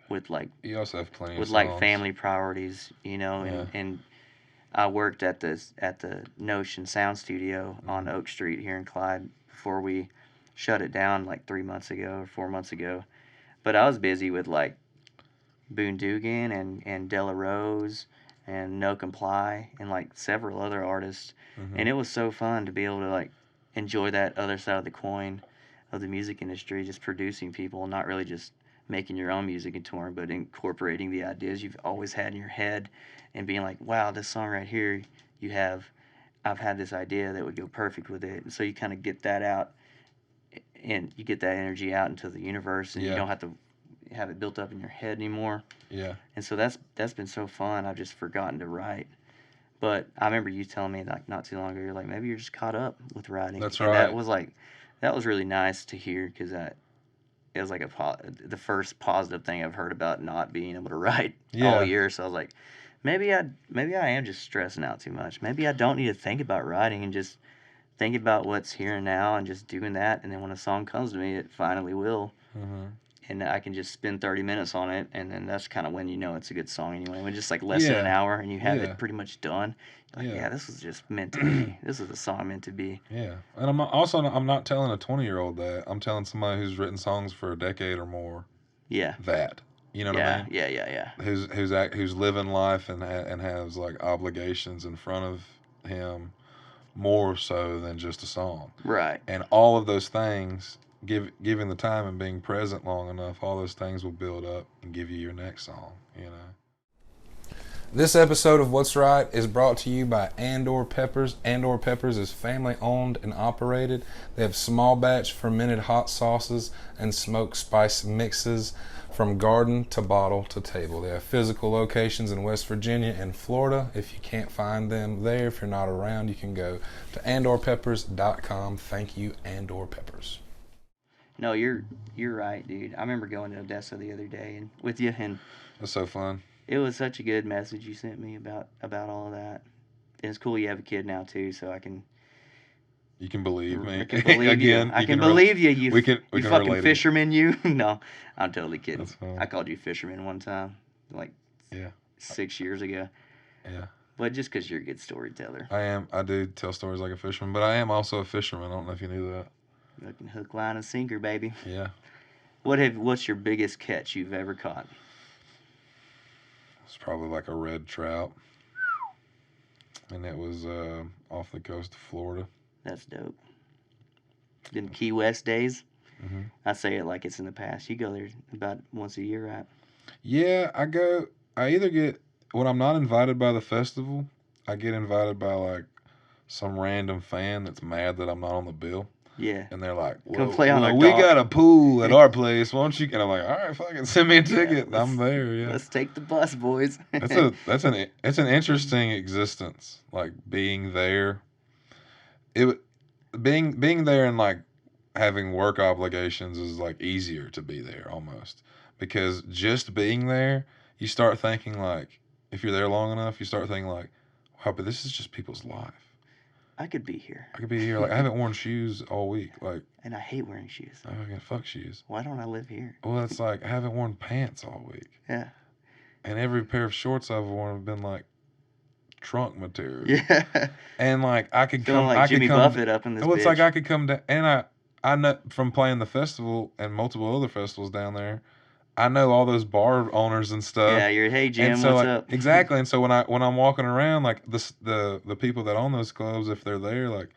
Speaker 2: with like
Speaker 3: You also have plenty
Speaker 2: with
Speaker 3: of
Speaker 2: like
Speaker 3: songs.
Speaker 2: family priorities, you know,
Speaker 3: Yeah.
Speaker 2: and I worked at the Notion Sound Studio on Oak Street here in Clyde before we shut it down like 3 months ago or 4 months ago. But I was busy with like Boone Dugan and Della Rose and No Comply and like several other artists. And it was so fun to be able to like enjoy that other side of the coin of the music industry, just producing people, not really just making your own music and touring, but incorporating the ideas you've always had in your head and being like, wow, this song right here, I've had this idea that would go perfect with it. And so you kind of get that out and you get that energy out into the universe, and you don't have to have it built up in your head anymore.
Speaker 3: Yeah.
Speaker 2: And so that's been so fun. I've just forgotten to write. But I remember you telling me like not too long ago, you're like, maybe you're just caught up with writing.
Speaker 3: That's
Speaker 2: and
Speaker 3: right.
Speaker 2: That was really nice to hear, because it was like the first positive thing I've heard about not being able to write all year. So I was like, maybe I am just stressing out too much. Maybe I don't need to think about writing and just think about what's here and now and just doing that. And then when a song comes to me, it finally will. And I can just spend 30 minutes on it, and then that's kind of when you know it's a good song anyway. When just like less than an hour and you have it pretty much done, like, yeah, this was just meant to be. This is a song meant to be.
Speaker 3: Yeah, and I'm not telling a 20-year-old that. I'm telling somebody who's written songs for a decade or more.
Speaker 2: Yeah.
Speaker 3: That. You know what I mean?
Speaker 2: Yeah.
Speaker 3: Who's living life and has like obligations in front of him more so than just a song.
Speaker 2: Right.
Speaker 3: And all of those things, giving the time and being present long enough, all those things will build up and give you your next song, you know.
Speaker 1: This episode of What's Right is brought to you by Andor Peppers. Andor Peppers is family owned and operated. They have small batch fermented hot sauces and smoked spice mixes from garden to bottle to table. They have physical locations in West Virginia and Florida. If you can't find them there, if you're not around, you can go to andorpeppers.com. Thank you, Andor Peppers.
Speaker 2: No, you're right, dude. I remember going to Odessa the other day and with you, and
Speaker 3: It's so fun.
Speaker 2: it was such a good message you sent me about all of that. And it's cool you have a kid now too, so I can.
Speaker 3: You can believe me.
Speaker 2: I can believe
Speaker 3: Again,
Speaker 2: you. I can believe you. You
Speaker 3: we can
Speaker 2: fucking
Speaker 3: relate
Speaker 2: fisherman. You. No, I'm totally kidding.
Speaker 3: That's fine.
Speaker 2: I called you fisherman one time, like 6 years ago.
Speaker 3: Yeah.
Speaker 2: But just because you're a good storyteller.
Speaker 3: I am. I do tell stories like a fisherman, but I am also a fisherman. I don't know if you knew that.
Speaker 2: Fucking hook, line, and sinker, baby.
Speaker 3: Yeah.
Speaker 2: What's your biggest catch you've ever caught?
Speaker 3: It's probably like a red trout, and it was off the coast of Florida.
Speaker 2: That's dope. Them Key West days.
Speaker 3: Mm-hmm.
Speaker 2: I say it like it's in the past. You go there about once a year, right?
Speaker 3: Yeah, I go. I either get when I'm not invited by the festival, I get invited by like some random fan that's mad that I'm not on the bill.
Speaker 2: Yeah.
Speaker 3: And they're like,
Speaker 2: come play on our
Speaker 3: we
Speaker 2: dock.
Speaker 3: got a pool at our place. Why don't you? And I'm like, all right, fucking send me a ticket. I'm there. Yeah.
Speaker 2: Let's take the bus, boys.
Speaker 3: That's an interesting existence. Like being there. Being there and like having work obligations is like easier to be there almost, because just being there, you start thinking like, if you're there long enough, you start thinking like, wow, but this is just people's life.
Speaker 2: I could be here.
Speaker 3: I could be here. Like, I haven't worn shoes all week. Like,
Speaker 2: and I hate wearing shoes.
Speaker 3: I fucking fuck shoes.
Speaker 2: Why don't I live here?
Speaker 3: Well, it's like I haven't worn pants all week.
Speaker 2: Yeah.
Speaker 3: And every pair of shorts I've worn have been like trunk material.
Speaker 2: Yeah.
Speaker 3: And like I could come,
Speaker 2: like
Speaker 3: I
Speaker 2: Jimmy
Speaker 3: could come.
Speaker 2: Buffett up in this.
Speaker 3: Well, it's
Speaker 2: bitch.
Speaker 3: like I could come down, and I know from playing the festival and multiple other festivals down there. I know all those bar owners and stuff.
Speaker 2: Yeah, you're hey Jim,
Speaker 3: and so,
Speaker 2: what's
Speaker 3: like,
Speaker 2: up?
Speaker 3: Exactly. And so when I'm walking around, like the people that own those clubs, if they're there, like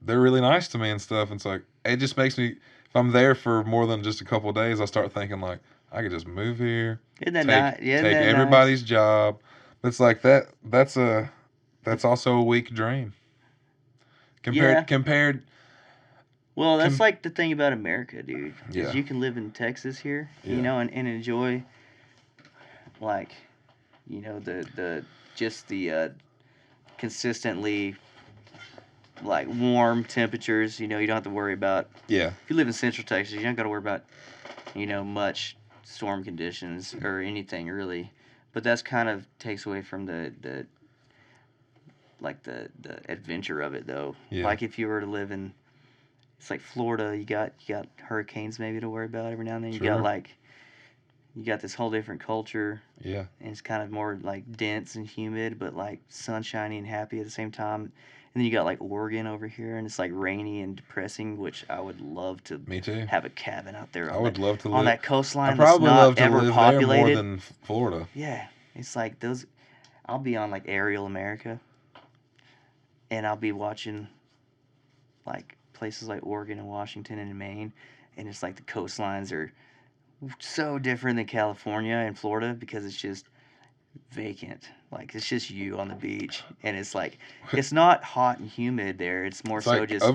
Speaker 3: they're really nice to me and stuff. And it's like it just makes me, if I'm there for more than just a couple of days, I start thinking like I could just move here,
Speaker 2: Isn't that nice? Yeah,
Speaker 3: take everybody's job, It's like that. That's also a weak dream. Compared.
Speaker 2: Well, that's like the thing about America, dude.
Speaker 3: Yeah.
Speaker 2: Is you can live in Texas here,
Speaker 3: Yeah.
Speaker 2: you know, and enjoy, like, you know, the just the consistently, like, warm temperatures. You know, you don't have to worry about.
Speaker 3: Yeah.
Speaker 2: If you live in Central Texas, you don't got to worry about, you know, much storm conditions or anything really. But that's kind of takes away from the like the adventure of it though.
Speaker 3: Yeah.
Speaker 2: Like if you were to live in, it's like Florida, you got hurricanes maybe to worry about every now and then.
Speaker 3: Sure.
Speaker 2: You got this whole different culture.
Speaker 3: Yeah.
Speaker 2: And it's kind of more like dense and humid, but like sunshiny and happy at the same time. And then you got like Oregon over here, and it's like rainy and depressing, which I would love to.
Speaker 3: Me too.
Speaker 2: Have a cabin out there.
Speaker 3: I would love to live
Speaker 2: on that coastline.
Speaker 3: I probably
Speaker 2: that's not
Speaker 3: love to
Speaker 2: ever
Speaker 3: live
Speaker 2: populated.
Speaker 3: there more than Florida.
Speaker 2: Yeah, it's like those. I'll be on like Aerial America, and I'll be watching like places like Oregon and Washington and Maine, and it's like the coastlines are so different than California and Florida because it's just vacant. Like it's just you on the beach, and it's like it's not hot and humid there. It's more
Speaker 3: It's
Speaker 2: so
Speaker 3: like
Speaker 2: just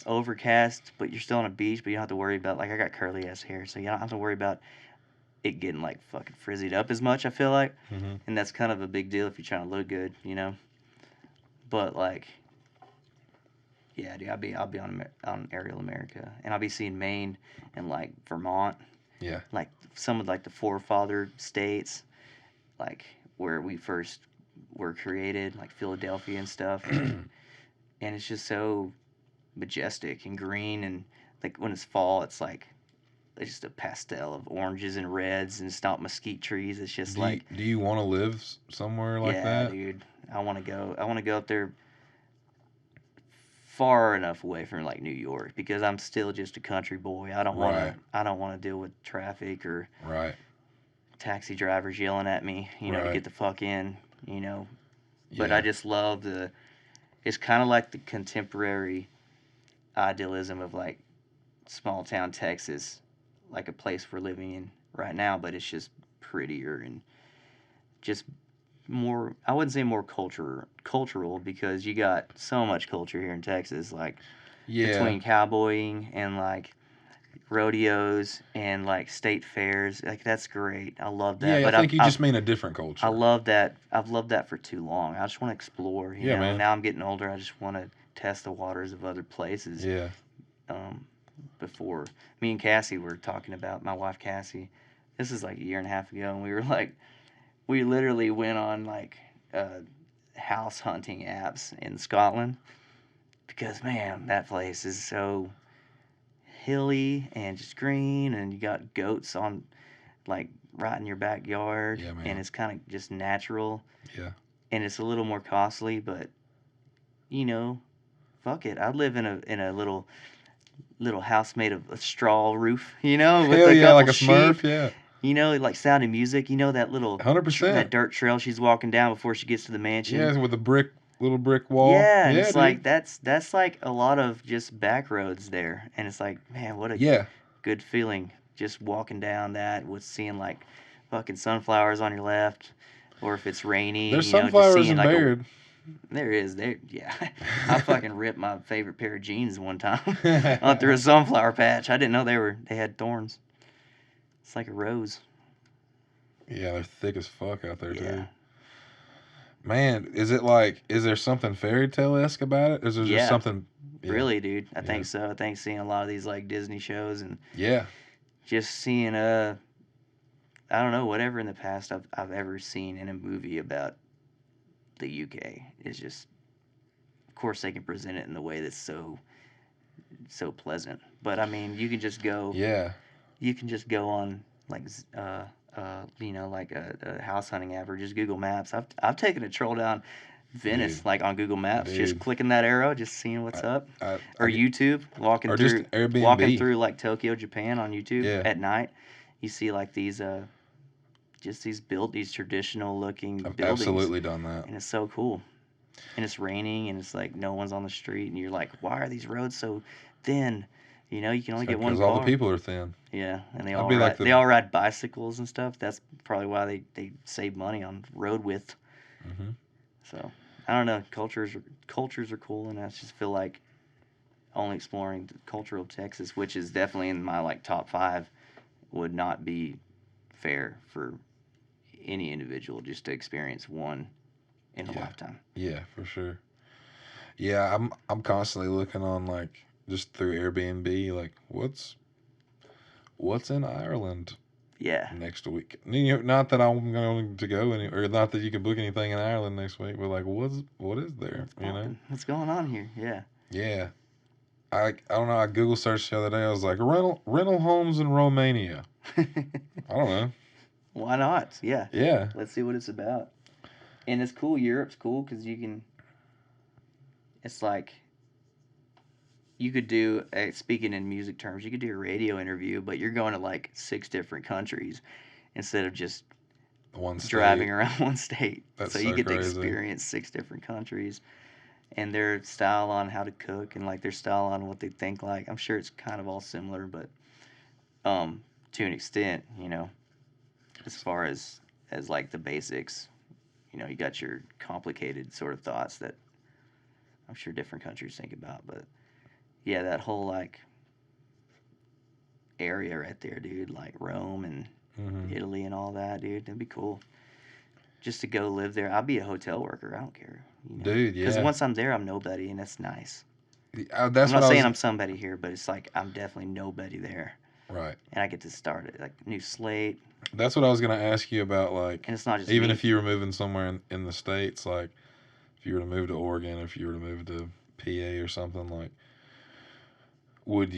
Speaker 3: overcast,
Speaker 2: but you're still on a beach, but you don't have to worry about, like, I got curly ass hair, so you don't have to worry about it getting like fucking frizzied up as much, I feel like.
Speaker 3: Mm-hmm.
Speaker 2: And that's kind of a big deal if you're trying to look good, you know. But like, yeah, dude, I'll be on Aerial America, and I'll be seeing Maine and like Vermont.
Speaker 3: Yeah.
Speaker 2: Like some of like the forefather states, like where we first were created, like Philadelphia and stuff. And it's just so majestic and green, and like when it's fall, it's just a pastel of oranges and reds, and it's not mesquite trees. It's just
Speaker 3: do you want to live somewhere like that?
Speaker 2: Yeah, dude. I want to go up there far enough away from like New York, because I'm still just a country boy. I don't want to deal with traffic or taxi drivers yelling at me, you know, to get the fuck in, you know. But I just love it's kind of like the contemporary idealism of like small town Texas, like a place we're living in right now, but it's just prettier and just more, I wouldn't say more cultural, because you got so much culture here in Texas, like between cowboying and like rodeos and like state fairs. Like that's great. I love that.
Speaker 3: Yeah, but I think you just mean a different culture.
Speaker 2: I love that. I've loved that for too long. I just want to explore. You know?
Speaker 3: Man.
Speaker 2: Now I'm getting older. I just want to test the waters of other places.
Speaker 3: Yeah.
Speaker 2: Before me and Cassie were talking about, my wife Cassie, this is like a year and a half ago, and we were like, we literally went on like house hunting apps in Scotland, because man, that place is so hilly and just green, and you got goats on like right in your backyard, and it's kind of just natural.
Speaker 3: Yeah.
Speaker 2: And it's a little more costly, but you know, fuck it. I'd live in a little house made of a straw roof, you know, with
Speaker 3: like a
Speaker 2: sheep.
Speaker 3: Smurf, yeah.
Speaker 2: You know, like Sound of Music. You know that little
Speaker 3: 100%
Speaker 2: that dirt trail she's walking down before she gets to the mansion.
Speaker 3: Yeah, with a little brick wall.
Speaker 2: Yeah, and it's like that's like a lot of just back roads there, and it's like, man, what a good feeling just walking down that with seeing like fucking sunflowers on your left, or if it's rainy.
Speaker 3: There's
Speaker 2: sunflowers
Speaker 3: just seeing, in Baird.
Speaker 2: There is. Yeah. I fucking ripped my favorite pair of jeans one time through a sunflower patch. I didn't know they had thorns. It's like a rose.
Speaker 3: Yeah, they're thick as fuck out there, too. Man, is there something fairy tale-esque about it? Or is there just something...
Speaker 2: Yeah. Really, dude. I think so. I think seeing a lot of these like Disney shows and just seeing I don't know, whatever in the past I've ever seen in a movie about the UK is just, of course they can present it in the way that's so pleasant. But I mean, you can just go on like you know, like a house hunting app, or just Google Maps. I've taken a troll down Venice, like on Google Maps, just clicking that arrow, just seeing what's up. Or YouTube, walking through like Tokyo, Japan on YouTube at night. You see like these just these traditional looking buildings. I've
Speaker 3: absolutely done that.
Speaker 2: And it's so cool. And it's raining, and it's like no one's on the street, and you're like, why are these roads so thin? You know, you can only get one car.
Speaker 3: Because all the people are thin.
Speaker 2: Yeah, and they all ride bicycles and stuff. That's probably why they save money on road width.
Speaker 3: Mm-hmm.
Speaker 2: So I don't know. Cultures are cool, and I just feel like only exploring the culture of Texas, which is definitely in my like top 5, would not be fair for any individual just to experience one in a
Speaker 3: Yeah.
Speaker 2: lifetime.
Speaker 3: Yeah, for sure. Yeah, I'm constantly looking on like just through Airbnb, like what's in Ireland
Speaker 2: Yeah.
Speaker 3: next week. Not that I'm going to go any, or not that you can book anything in Ireland next week, but like what is there?
Speaker 2: What's poppin'? What's going on here? Yeah.
Speaker 3: Yeah. I don't know. I Google searched the other day. I was like rental homes in Romania. I don't know.
Speaker 2: Why not? Yeah.
Speaker 3: Yeah.
Speaker 2: Let's see what it's about. And it's cool. Europe's cool because you can. It's like you could do, speaking in music terms, you could do a radio interview, but you're going to like 6 different countries instead of just
Speaker 3: One state.
Speaker 2: driving around one state.
Speaker 3: That's
Speaker 2: so
Speaker 3: so
Speaker 2: you get
Speaker 3: crazy.
Speaker 2: to experience 6 different countries and their style on how to cook and like their style on what they think like. I'm sure it's kind of all similar, but to an extent, as far as like the basics, you got your complicated sort of thoughts that I'm sure different countries think about, but yeah, that whole like area right there, dude, like Rome and
Speaker 3: Mm-hmm.
Speaker 2: Italy and all that, dude, that'd be cool. Just to go live there. I'll be a hotel worker. I don't care.
Speaker 3: Dude, yeah.
Speaker 2: Because once I'm there, I'm nobody, and that's nice.
Speaker 3: That's
Speaker 2: I'm
Speaker 3: what
Speaker 2: not
Speaker 3: I
Speaker 2: saying
Speaker 3: was.
Speaker 2: I'm somebody here, but it's like I'm definitely nobody there,
Speaker 3: Right.
Speaker 2: and I get to start it like new slate.
Speaker 3: That's what I was gonna ask you about. Like,
Speaker 2: And it's not just
Speaker 3: even
Speaker 2: me.
Speaker 3: if you were moving somewhere in the states, like if you were to move to Oregon, if you were to move to PA or something, like, would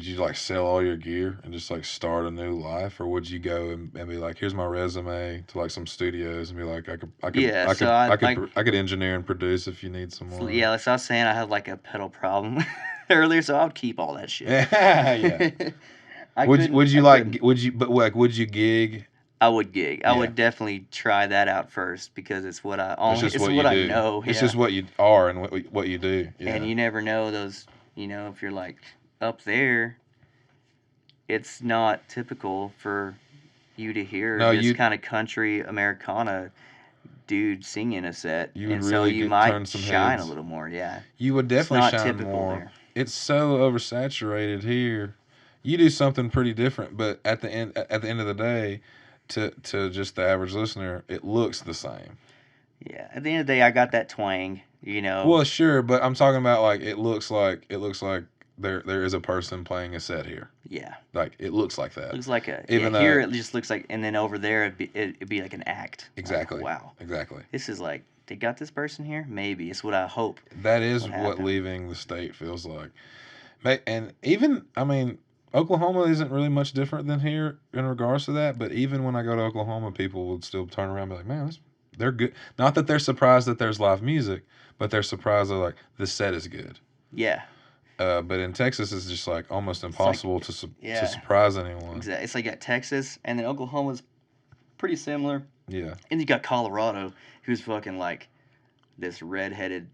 Speaker 3: you like sell all your gear and just like start a new life, or would you go and be like, here's my resume to like some studios and be like,
Speaker 2: Yeah,
Speaker 3: I
Speaker 2: so
Speaker 3: could,
Speaker 2: I
Speaker 3: I could,
Speaker 2: like.
Speaker 3: I could engineer and produce if you need some more.
Speaker 2: Yeah, like I was saying, I had like a pedal problem earlier, so I would keep all that shit.
Speaker 3: Yeah. Would you gig?
Speaker 2: I would gig. I
Speaker 3: Yeah.
Speaker 2: would definitely try that out first because it's what I
Speaker 3: It's just what you
Speaker 2: I
Speaker 3: do.
Speaker 2: know.
Speaker 3: It's
Speaker 2: Yeah.
Speaker 3: just what you are and what you do. Yeah.
Speaker 2: And you never know those. If you're like up there, it's not typical for you to hear this kind of country Americana dude singing a set,
Speaker 3: You would
Speaker 2: and so
Speaker 3: really
Speaker 2: you
Speaker 3: turn
Speaker 2: might
Speaker 3: some
Speaker 2: shine
Speaker 3: heads.
Speaker 2: a little more. Yeah.
Speaker 3: You would
Speaker 2: It's
Speaker 3: definitely
Speaker 2: not
Speaker 3: shine
Speaker 2: typical
Speaker 3: more.
Speaker 2: there.
Speaker 3: It's so oversaturated here. You do something pretty different, but at the end of the day, to just the average listener, it looks the same.
Speaker 2: Yeah. At the end of the day, I got that twang.
Speaker 3: Well, sure, but I'm talking about like it looks like there is a person playing a set here.
Speaker 2: Yeah.
Speaker 3: Like it looks like that.
Speaker 2: Looks like
Speaker 3: Even
Speaker 2: here it just looks like, and then over there it'd be like an act.
Speaker 3: Exactly.
Speaker 2: Like, wow.
Speaker 3: Exactly.
Speaker 2: This is like they got this person here. Maybe it's what I hope.
Speaker 3: That is
Speaker 2: what
Speaker 3: what
Speaker 2: happened.
Speaker 3: leaving the state feels like. And even, I mean, Oklahoma isn't really much different than here in regards to that. But even when I go to Oklahoma, people would still turn around and be like, man, they're good. Not that they're surprised that there's live music, but they're surprised they're like, this set is good.
Speaker 2: Yeah.
Speaker 3: But in Texas, it's just like almost impossible to surprise anyone.
Speaker 2: Exactly. It's like you got Texas, and then Oklahoma's pretty similar.
Speaker 3: Yeah.
Speaker 2: And you got Colorado, who's fucking like this redheaded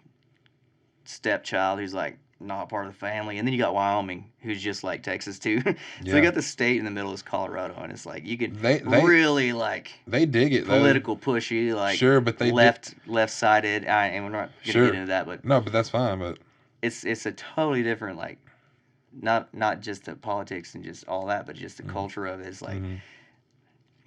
Speaker 2: stepchild who's like not part of the family. And then you got Wyoming, who's just like Texas too. So you got the state in the middle is Colorado, and it's like you can really like
Speaker 3: they dig it
Speaker 2: political pushy, like
Speaker 3: sure, but they
Speaker 2: left sided. And we're not gonna get into that, but
Speaker 3: no, but that's fine. But
Speaker 2: it's a totally different like not just the politics and just all that, but just the culture of it. It's like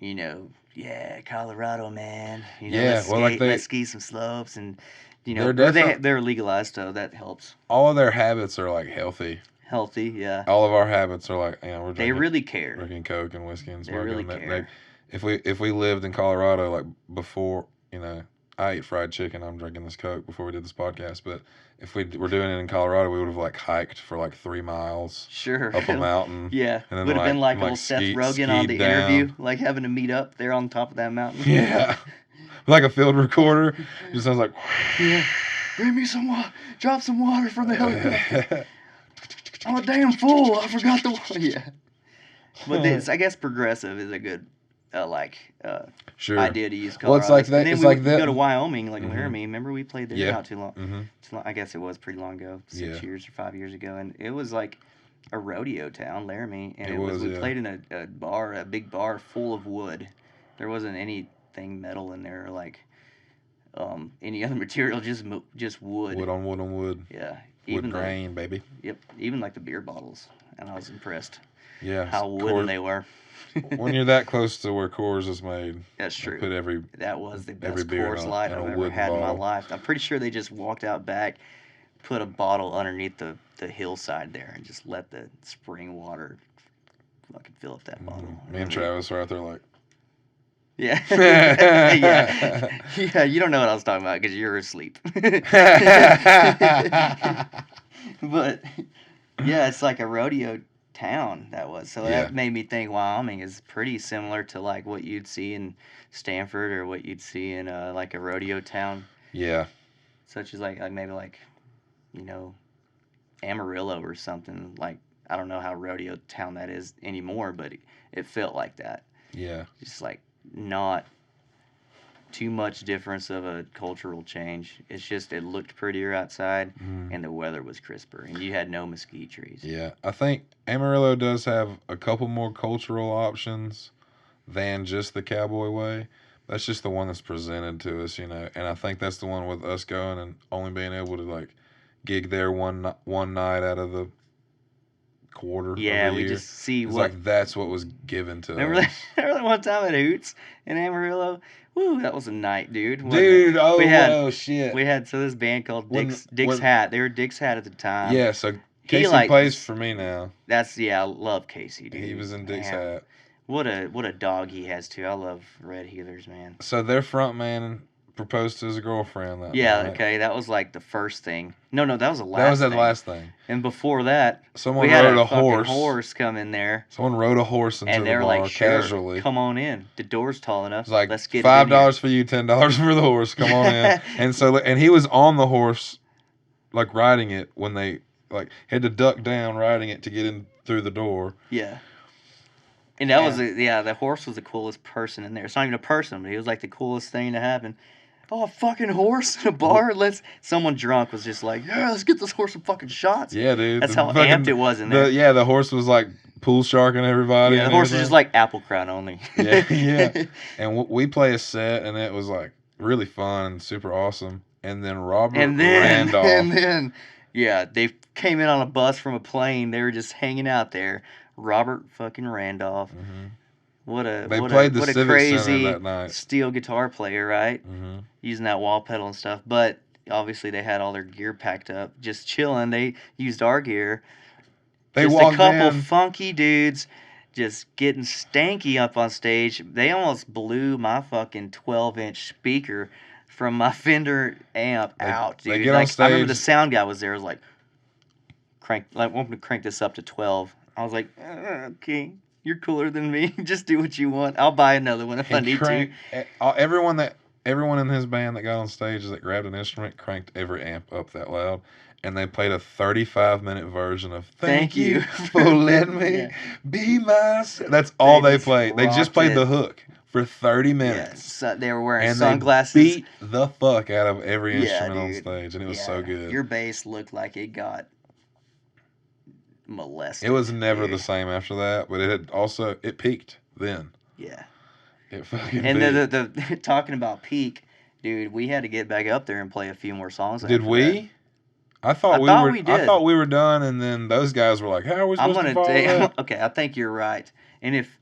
Speaker 2: yeah, Colorado, man. Let's ski some slopes, and they're legalized, so that helps.
Speaker 3: All of their habits are like healthy.
Speaker 2: Healthy, yeah.
Speaker 3: All of our habits are like, we're drinking,
Speaker 2: they really care.
Speaker 3: Drinking Coke and whiskey and smoking.
Speaker 2: They really care.
Speaker 3: If we lived in Colorado, like before, I ate fried chicken. I'm drinking this Coke before we did this podcast. But if we were doing it in Colorado, we would have like hiked for like 3 miles.
Speaker 2: Sure.
Speaker 3: Up a mountain.
Speaker 2: Yeah.
Speaker 3: And then
Speaker 2: would have been like old Seth Rogen on the interview, like having to meet up there on top of that mountain.
Speaker 3: Yeah. Like a field recorder. It just sounds like.
Speaker 2: Yeah. Bring me some water. Drop some water from the helicopter. I'm a damn fool. I forgot the water. Yeah. But I guess progressive is a good
Speaker 3: sure.
Speaker 2: idea to use Colorado.
Speaker 3: Well, it's like that.
Speaker 2: And then
Speaker 3: it's
Speaker 2: we
Speaker 3: like
Speaker 2: would
Speaker 3: that.
Speaker 2: go to Wyoming, like Laramie. Remember we played there not too long.
Speaker 3: Mm-hmm.
Speaker 2: I guess it was pretty long ago, 6 years or 5 years ago, and it was like a rodeo town, Laramie, and we played in a bar, a big bar full of wood. There wasn't anything anything metal in there, or like any other material, just wood.
Speaker 3: Wood on wood on wood.
Speaker 2: Yeah.
Speaker 3: Wood
Speaker 2: Even
Speaker 3: grain, baby.
Speaker 2: Yep. Even like the beer bottles, and I was impressed.
Speaker 3: Yeah.
Speaker 2: How wooden they were.
Speaker 3: When you're that close to where Coors is made,
Speaker 2: That's true.
Speaker 3: That
Speaker 2: was the best Coors Light I've ever had in my life. I'm pretty sure they just walked out back, put a bottle underneath the hillside there, and just let the spring water fucking fill up that bottle.
Speaker 3: Me and Travis were out there like,
Speaker 2: yeah. Yeah, you don't know what I was talking about because you're asleep. But yeah, it's like a rodeo town that was. So that made me think Wyoming is pretty similar to like what you'd see in Stanford or what you'd see in like a rodeo town.
Speaker 3: Yeah.
Speaker 2: Such as like maybe like, Amarillo or something. Like, I don't know how rodeo town that is anymore, but it felt like that.
Speaker 3: Yeah.
Speaker 2: Just like not too much difference of a cultural change. It's just it looked prettier outside and the weather was crisper and you had no mesquite trees.
Speaker 3: Yeah. I think Amarillo does have a couple more cultural options than just the cowboy way. That's just the one that's presented to us, and I think that's the one with us going and only being able to like gig there one night out of the quarter.
Speaker 2: Yeah,
Speaker 3: of the
Speaker 2: we
Speaker 3: year.
Speaker 2: just see
Speaker 3: it's
Speaker 2: what.
Speaker 3: Like that's what was given to
Speaker 2: Remember
Speaker 3: us.
Speaker 2: that one time at Hoots in Amarillo? Woo, that was a night, dude.
Speaker 3: Shit.
Speaker 2: We had this band called Dick's Hat. They were Dick's Hat at the time.
Speaker 3: Yeah, so Casey plays for me now.
Speaker 2: I love Casey, dude.
Speaker 3: He was in Dick's Hat.
Speaker 2: What a dog he has too. I love red heelers, man.
Speaker 3: So their front man proposed to his girlfriend that night.
Speaker 2: Okay, that was like the first thing. No, that was the last.
Speaker 3: That was the
Speaker 2: thing.
Speaker 3: last thing.
Speaker 2: And before that,
Speaker 3: someone
Speaker 2: we had
Speaker 3: rode
Speaker 2: a
Speaker 3: horse
Speaker 2: come in there.
Speaker 3: Someone rode a horse into the bar
Speaker 2: like, sure,
Speaker 3: casually.
Speaker 2: Come on in. The door's tall enough.
Speaker 3: It's like,
Speaker 2: let's get
Speaker 3: $5 for you, $10 for the horse. Come on in. And he was on the horse, like riding it when they like had to duck down riding it to get in through the door.
Speaker 2: Yeah. And that was the horse was the coolest person in there. It's not even a person, but he was like the coolest thing to happen. Oh, a fucking horse in a bar? Someone drunk was just like, yeah, let's get this horse some fucking shots.
Speaker 3: Yeah, dude.
Speaker 2: That's how amped it was in there.
Speaker 3: The horse was like pool sharking everybody.
Speaker 2: Yeah, the horse was just like apple crown only.
Speaker 3: Yeah. And we play a set, and it was like really fun and super awesome. And then Randolph.
Speaker 2: And then, they came in on a bus from a plane. They were just hanging out there. Robert fucking Randolph.
Speaker 3: Mm-hmm.
Speaker 2: What a
Speaker 3: Civic
Speaker 2: crazy
Speaker 3: Center that night.
Speaker 2: steel guitar player, right?
Speaker 3: Mm-hmm.
Speaker 2: Using that wall pedal and stuff. But obviously they had all their gear packed up, just chilling. They used our gear.
Speaker 3: They
Speaker 2: just
Speaker 3: walked
Speaker 2: a couple
Speaker 3: in.
Speaker 2: funky dudes just getting stanky up on stage. They almost blew my fucking 12-inch speaker from my Fender amp out, dude.
Speaker 3: They get on stage.
Speaker 2: I remember the sound guy was there. Was like, want me to crank this up to 12. I was like, okay, you're cooler than me. Just do what you want. I'll buy another one if I need to.
Speaker 3: Everyone in his band that got on stage that grabbed an instrument cranked every amp up that loud, and they played a 35-minute version of "Thank you for letting me be myself." That's all they played. They just played the hook for 30 minutes.
Speaker 2: Yeah, so they were wearing
Speaker 3: and
Speaker 2: sunglasses.
Speaker 3: They beat the fuck out of every instrument on stage, and it was so good.
Speaker 2: Your bass looked like it got molested.
Speaker 3: It was never the same after that, but it peaked then.
Speaker 2: Yeah.
Speaker 3: It fucking
Speaker 2: and
Speaker 3: peaked.
Speaker 2: the talking about peak, dude, we had to get back up there and play a few more songs.
Speaker 3: Did we?
Speaker 2: That.
Speaker 3: I thought
Speaker 2: we did.
Speaker 3: I thought we were done, and then those guys were like, "How are we supposed to follow that?"
Speaker 2: Okay, I think you're right. And if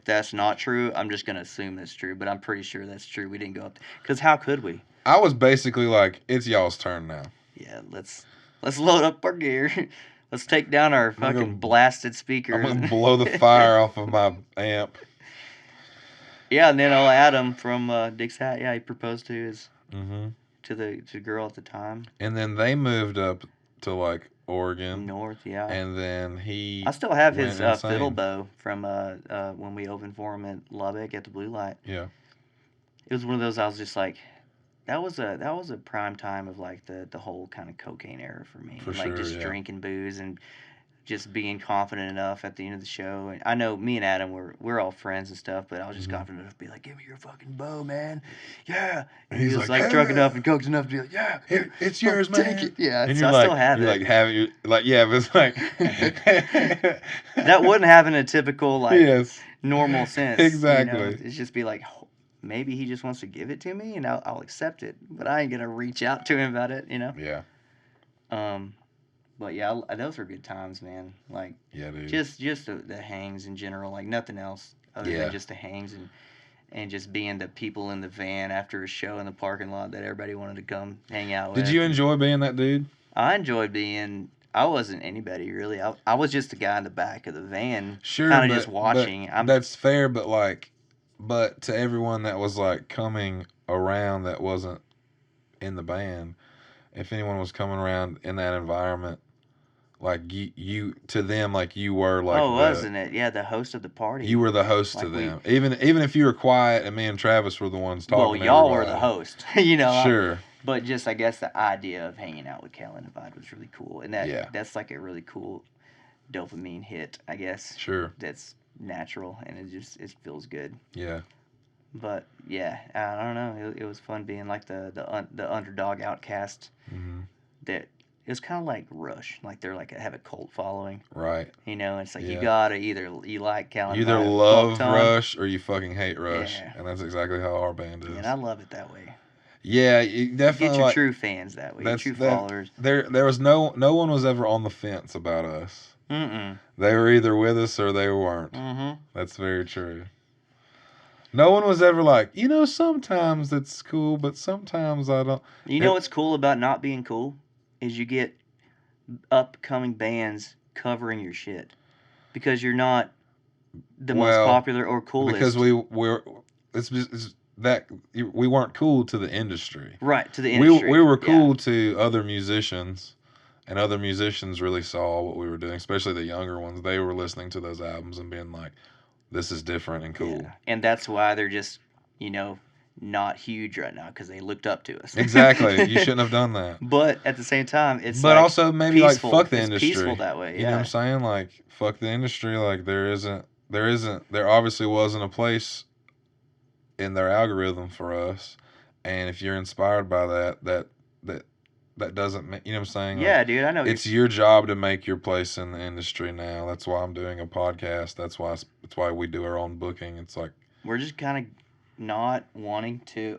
Speaker 2: that's not true, I'm just gonna assume that's true. But I'm pretty sure that's true. We didn't go up because how could we?
Speaker 3: I was basically like, "It's y'all's turn now."
Speaker 2: Yeah, let's load up our gear. Let's take down our fucking blasted speakers.
Speaker 3: I'm gonna blow the fire off of my amp.
Speaker 2: Yeah, and then old Adam from Dick's Hat, he proposed to his to the girl at the time.
Speaker 3: And then they moved up to like Oregon.
Speaker 2: North, yeah.
Speaker 3: And then
Speaker 2: I still have his fiddle bow from when we opened for him at Lubbock at the Blue Light.
Speaker 3: Yeah.
Speaker 2: It was one of those I was just like, that was a prime time of like the whole kind of cocaine era for me.
Speaker 3: For
Speaker 2: like
Speaker 3: sure,
Speaker 2: just drinking booze and just being confident enough at the end of the show. And I know me and Adam we're all friends and stuff, but I was just confident enough to be like, "Give me your fucking bow, man." Yeah. And he was like drunk enough and coked enough to be like, "Yeah,
Speaker 3: here, it's yours, man."
Speaker 2: Take it. Yeah,
Speaker 3: and
Speaker 2: so I still have it.
Speaker 3: Like have it. Like yeah, but it's like
Speaker 2: that wouldn't happen in a typical like normal sense.
Speaker 3: Exactly.
Speaker 2: It's just be like maybe he just wants to give it to me, and I'll accept it. But I ain't gonna reach out to him about it, you know.
Speaker 3: Yeah.
Speaker 2: But yeah, those were good times, man. Like,
Speaker 3: Yeah, dude.
Speaker 2: just the hangs in general, like nothing else other
Speaker 3: Yeah.
Speaker 2: than just the hangs and just being the people in the van after a show in the parking lot that everybody wanted to come hang out with.
Speaker 3: Did you enjoy being that dude?
Speaker 2: I enjoyed being. I wasn't anybody really. I was just the guy in the back of the van,
Speaker 3: Sure,
Speaker 2: kind of just watching.
Speaker 3: That's fair, but to everyone that was like coming around that wasn't in the band, if anyone was coming around in that environment, like you to them, like you were like
Speaker 2: wasn't it? Yeah, the host of the party.
Speaker 3: You were the host
Speaker 2: like
Speaker 3: to them, even if you were quiet and me and Travis were the ones talking.
Speaker 2: Well, y'all were the host, you know.
Speaker 3: Sure.
Speaker 2: But just, I guess, the idea of hanging out with Callahan Divide was really cool. And that's like a really cool dopamine hit, I guess.
Speaker 3: Sure.
Speaker 2: That's natural, and it feels good.
Speaker 3: Yeah.
Speaker 2: But, yeah, I don't know. It was fun being like the underdog outcast.
Speaker 3: Mm-hmm.
Speaker 2: That it was kind of like Rush. Like, they're like have a cult following.
Speaker 3: Right.
Speaker 2: You know, it's like you gotta you like Callahan
Speaker 3: You either
Speaker 2: Divide,
Speaker 3: love Rush or you fucking hate Rush.
Speaker 2: Yeah.
Speaker 3: And that's exactly how our band is.
Speaker 2: And I love it that way.
Speaker 3: Yeah, you definitely
Speaker 2: get your true fans that way, your true followers.
Speaker 3: There was no one was ever on the fence about us.
Speaker 2: Mm-mm.
Speaker 3: They were either with us or they weren't.
Speaker 2: Mm-hmm.
Speaker 3: That's very true. No one was ever like, sometimes it's cool, but sometimes I don't.
Speaker 2: You know what's cool about not being cool is you get upcoming bands covering your shit because you're not the most popular or coolest.
Speaker 3: Because we weren't cool to the industry.
Speaker 2: Right, to the industry.
Speaker 3: We were cool to other musicians, and other musicians really saw what we were doing, especially the younger ones. They were listening to those albums and being like, this is different and cool.
Speaker 2: Yeah. And that's why they're just, not huge right now, because they looked up to us.
Speaker 3: Exactly. You shouldn't have done that.
Speaker 2: But at the same time, it's
Speaker 3: But also maybe
Speaker 2: peaceful.
Speaker 3: Fuck the industry.
Speaker 2: It's peaceful that way,
Speaker 3: You know what I'm saying? Like, fuck the industry. Like, there obviously wasn't a place in their algorithm for us, and if you're inspired by that doesn't make, you know what I'm saying?
Speaker 2: Yeah, dude, I know.
Speaker 3: It's your job to make your place in the industry now. That's why I'm doing a podcast. That's why we do our own booking. It's like
Speaker 2: we're just kind of not wanting to,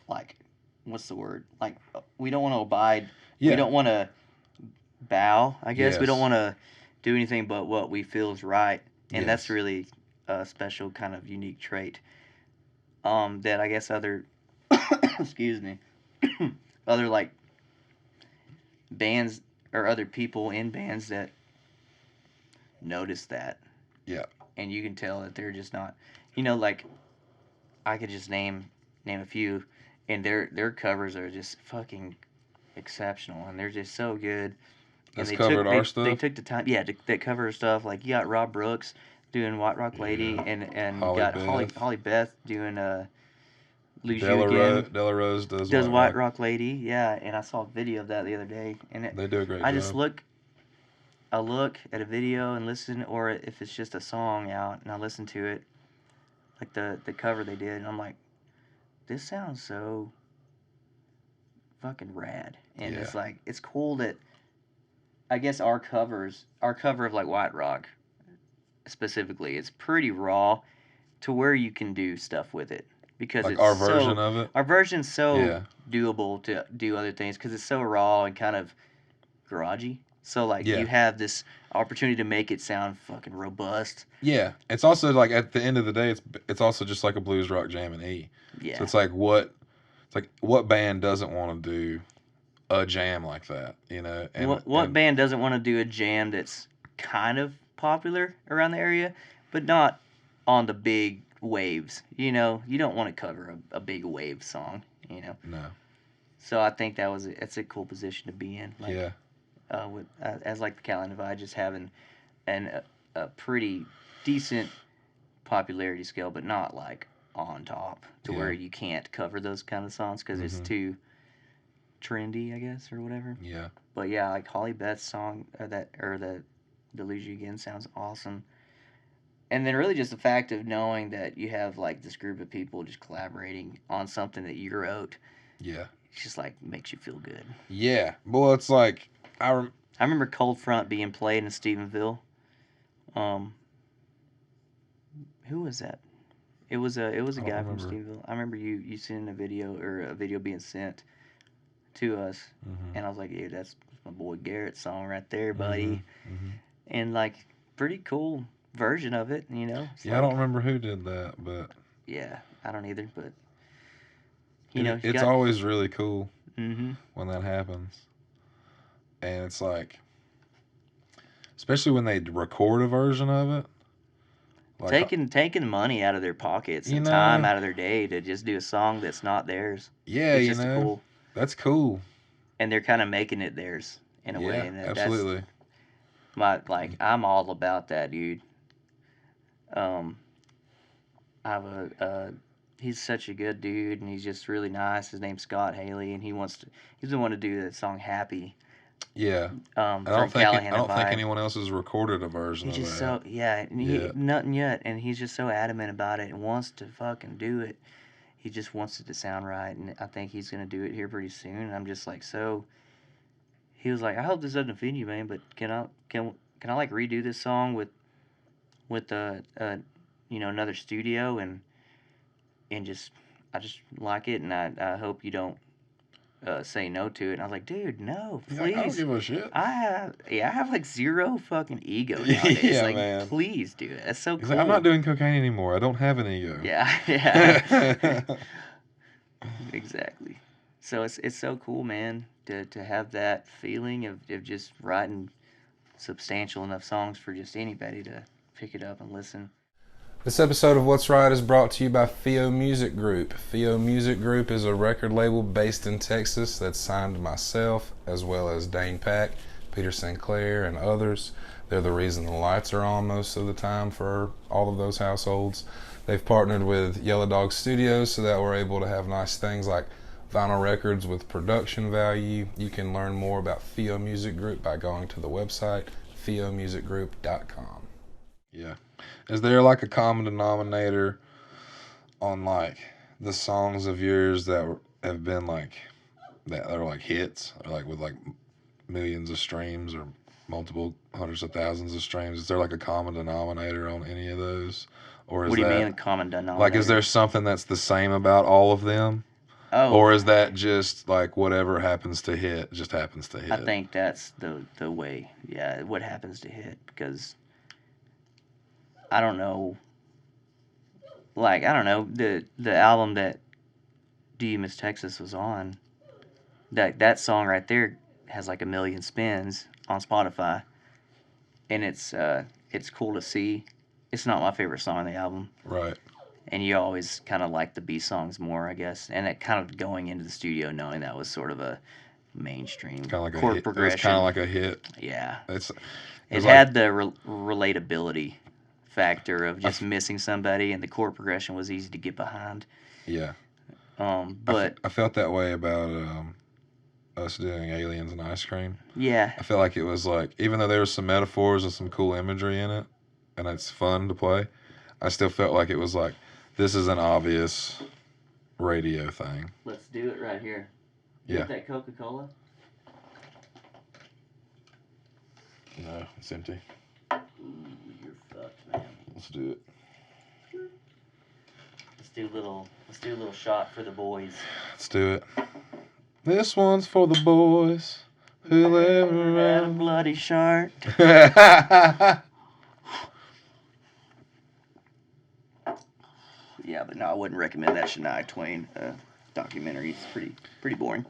Speaker 2: like, what's the word? Like, we don't want to abide. Yeah. We don't want to bow, I guess. Yes. We don't want to do anything but what we feel is right, and that's really a special kind of unique trait. That I guess other, excuse me, other like bands or other people in bands that notice that.
Speaker 3: Yeah.
Speaker 2: And you can tell that they're just not, like I could just name a few, and their covers are just fucking exceptional, and they're just so good.
Speaker 3: That's covered our stuff.
Speaker 2: They took the time, that cover stuff. Like you got Rob Brooks doing White Rock Lady, and Holly Beth doing Lose You Again.
Speaker 3: Della Rose does
Speaker 2: White Rock Lady, yeah. And I saw a video of that the other day, and
Speaker 3: they do a great job.
Speaker 2: I look at a video and listen, or if it's just a song out, and I listen to it, like the cover they did, and I'm like, this sounds so fucking rad, and it's like it's cool that I guess our cover of like White Rock specifically, it's pretty raw to where you can do stuff with it because
Speaker 3: like
Speaker 2: it's
Speaker 3: our version of it.
Speaker 2: Our version's so doable to do other things because it's so raw and kind of garagey. So like you have this opportunity to make it sound fucking robust.
Speaker 3: Yeah, it's also like at the end of the day, it's also just like a blues rock jam in E.
Speaker 2: Yeah,
Speaker 3: so it's like what band doesn't want to do a jam like that, And
Speaker 2: what band doesn't want to do a jam that's kind of popular around the area, but not on the big waves. You don't want to cover a big wave song.
Speaker 3: No.
Speaker 2: So I think it's a cool position to be in. Like,
Speaker 3: yeah.
Speaker 2: As like the Callahan Divide, just having a pretty decent popularity scale, but not like on top to where you can't cover those kind of songs because it's too trendy, I guess, or whatever.
Speaker 3: Yeah.
Speaker 2: But yeah, like Holly Beth's song or the Lose You Again sounds awesome. And then really just the fact of knowing that you have like this group of people just collaborating on something that you wrote.
Speaker 3: Yeah.
Speaker 2: It's just like makes you feel good.
Speaker 3: Yeah. Well, it's like
Speaker 2: I remember Cold Front being played in Stephenville. Who was that? It was a
Speaker 3: I don't
Speaker 2: guy from
Speaker 3: remember.
Speaker 2: Stevensville. I remember you sending a video being sent to us,
Speaker 3: Mm-hmm.
Speaker 2: and I was like, "Yeah, that's my boy Garrett's song right there,
Speaker 3: Mm-hmm.
Speaker 2: buddy."
Speaker 3: Mm-hmm.
Speaker 2: And like, pretty cool version of it, you know. It's
Speaker 3: Yeah, I
Speaker 2: like,
Speaker 3: don't remember who did that, but
Speaker 2: yeah, I don't either, but you know, you
Speaker 3: it's
Speaker 2: got.
Speaker 3: always really cool
Speaker 2: Mm-hmm.
Speaker 3: when that happens. And it's like, especially when they record a version of it, like,
Speaker 2: Taking money out of their pockets
Speaker 3: you
Speaker 2: and time
Speaker 3: know,
Speaker 2: out of their day to just do a song that's not theirs.
Speaker 3: yeah,
Speaker 2: It's
Speaker 3: you
Speaker 2: just a
Speaker 3: know,
Speaker 2: cool,
Speaker 3: that's cool.
Speaker 2: and they're kind of making it theirs in a way,
Speaker 3: Yeah,
Speaker 2: and that's
Speaker 3: absolutely.
Speaker 2: my like. I'm all about that, dude. Um, I have he's such a good dude, and he's just really nice. His name's Scott Haley, and he's the one to do the song "Happy"
Speaker 3: Yeah,
Speaker 2: for Callahan
Speaker 3: I don't think
Speaker 2: Divide.
Speaker 3: anyone else has recorded a version
Speaker 2: He's
Speaker 3: of
Speaker 2: just
Speaker 3: that
Speaker 2: so yeah, and he
Speaker 3: yet.
Speaker 2: nothing yet, and he's just so adamant about it and wants to fucking do it. He just wants it to sound right, and I think he's gonna do it here pretty soon. And I'm just like, so he was like, I hope this doesn't offend you, man, but can I like redo this song with another studio and just I just like it, and I hope you don't say no to it. And I was like, dude, no,
Speaker 3: He's like, I don't
Speaker 2: please.
Speaker 3: give a shit.
Speaker 2: I have like zero fucking ego nowadays.
Speaker 3: Yeah,
Speaker 2: Like,
Speaker 3: man.
Speaker 2: please do it. That's so
Speaker 3: He's
Speaker 2: cool.
Speaker 3: like, I'm not doing cocaine anymore. I don't have an ego.
Speaker 2: Yeah, yeah. Exactly. So it's so cool, man, to have that feeling of just writing substantial enough songs for just anybody to pick it up and listen.
Speaker 1: This episode of What's Right is brought to you by Fio Music Group. Fio Music Group is a record label based in Texas that's signed to myself, as well as Dane Pack, Peter Sinclair, and others. They're the reason the lights are on most of the time for all of those households. They've partnered with Yellow Dog Studios so that we're able to have nice things like vinyl records with production value. You can learn more about Fio Music Group by going to the website fiomusicgroup.com.
Speaker 3: Yeah. Is there like a common denominator on like the songs of yours that have been like that are like hits or like with like millions of streams or multiple hundreds of thousands of streams? Is there like a common denominator on any of those, or is
Speaker 2: What do you
Speaker 3: that
Speaker 2: mean common denominator?
Speaker 3: like is there something that's the same about all of them,
Speaker 2: Oh,
Speaker 3: or is that just like whatever happens to hit just happens to hit?
Speaker 2: I think that's the way. Yeah, what happens to hit, because I don't know. Like, I don't know, the album that Do You Miss Texas was on, that song right there has like 1 million spins on Spotify, and it's cool to see. It's not my favorite song on the album,
Speaker 3: Right.
Speaker 2: and you always kind of like the B songs more, I guess. And it kind of going into the studio knowing that was sort of a mainstream
Speaker 3: Kind of like a
Speaker 2: chord
Speaker 3: hit. It was
Speaker 2: progression.
Speaker 3: kind of like a hit.
Speaker 2: Yeah,
Speaker 3: It
Speaker 2: it
Speaker 3: was
Speaker 2: had the relatability factor of just missing somebody, and the chord progression was easy to get behind.
Speaker 3: Yeah.
Speaker 2: But
Speaker 3: I felt that way about us doing Aliens and Ice Cream.
Speaker 2: yeah,
Speaker 3: I feel like it was like, even though there was some metaphors and some cool imagery in it, and it's fun to play, I still felt like it was like, this is an obvious radio thing.
Speaker 2: let's do it right here.
Speaker 3: Yeah.
Speaker 2: Get that Coca-Cola.
Speaker 3: No, it's empty.
Speaker 2: Ooh, you're fucked, man.
Speaker 3: Let's do it.
Speaker 2: Let's do a little shot for the boys.
Speaker 3: Let's do it. This one's for the boys who live
Speaker 2: Had a
Speaker 3: around.
Speaker 2: bloody shark. Yeah, but no, I wouldn't recommend that Shania Twain documentary. It's pretty boring.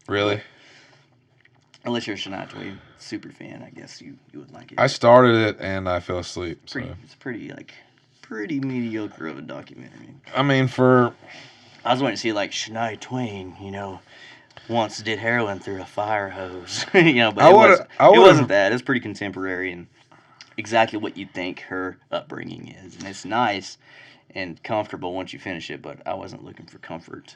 Speaker 3: Really?
Speaker 2: Unless you're a Shania Twain super fan, I guess you would like it.
Speaker 3: I started it and I fell asleep. So.
Speaker 2: It's pretty mediocre of a documentary.
Speaker 3: I mean, for
Speaker 2: I was waiting to see like Shania Twain, once did heroin through a fire hose, but it wasn't that. It was pretty contemporary and exactly what you'd think her upbringing is, and it's nice and comfortable once you finish it. But I wasn't looking for comfort.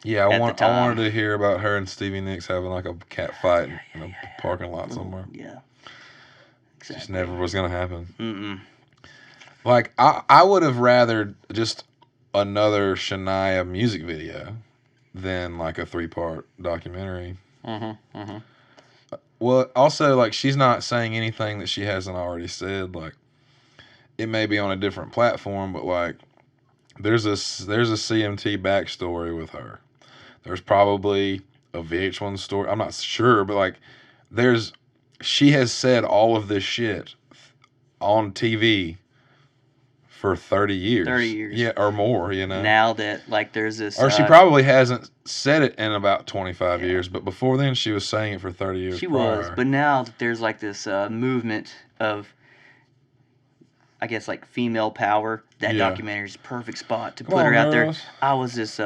Speaker 3: yeah, I
Speaker 2: at the time.
Speaker 3: wanted to hear about her and Stevie Nicks having like a cat fight in a parking lot somewhere.
Speaker 2: Yeah, exactly.
Speaker 3: Just never was gonna happen.
Speaker 2: Mm-mm.
Speaker 3: Like I would have rather just another Shania music video than like a 3-part documentary.
Speaker 2: Mm-hmm. Mm-hmm.
Speaker 3: Well, also like she's not saying anything that she hasn't already said. Like it may be on a different platform, but like there's a CMT backstory with her. There's probably a VH1 story. I'm not sure, but like she has said all of this shit on TV for 30 years.
Speaker 2: 30 years.
Speaker 3: Yeah, or more, you know.
Speaker 2: Now that, like, there's this...
Speaker 3: Or she probably hasn't said it in about 25 years, but before then she was saying it for 30 years
Speaker 2: She
Speaker 3: prior.
Speaker 2: was, but now that there's, like, this movement of, I guess, like, female power, that documentary's perfect spot to put her out there. I was this,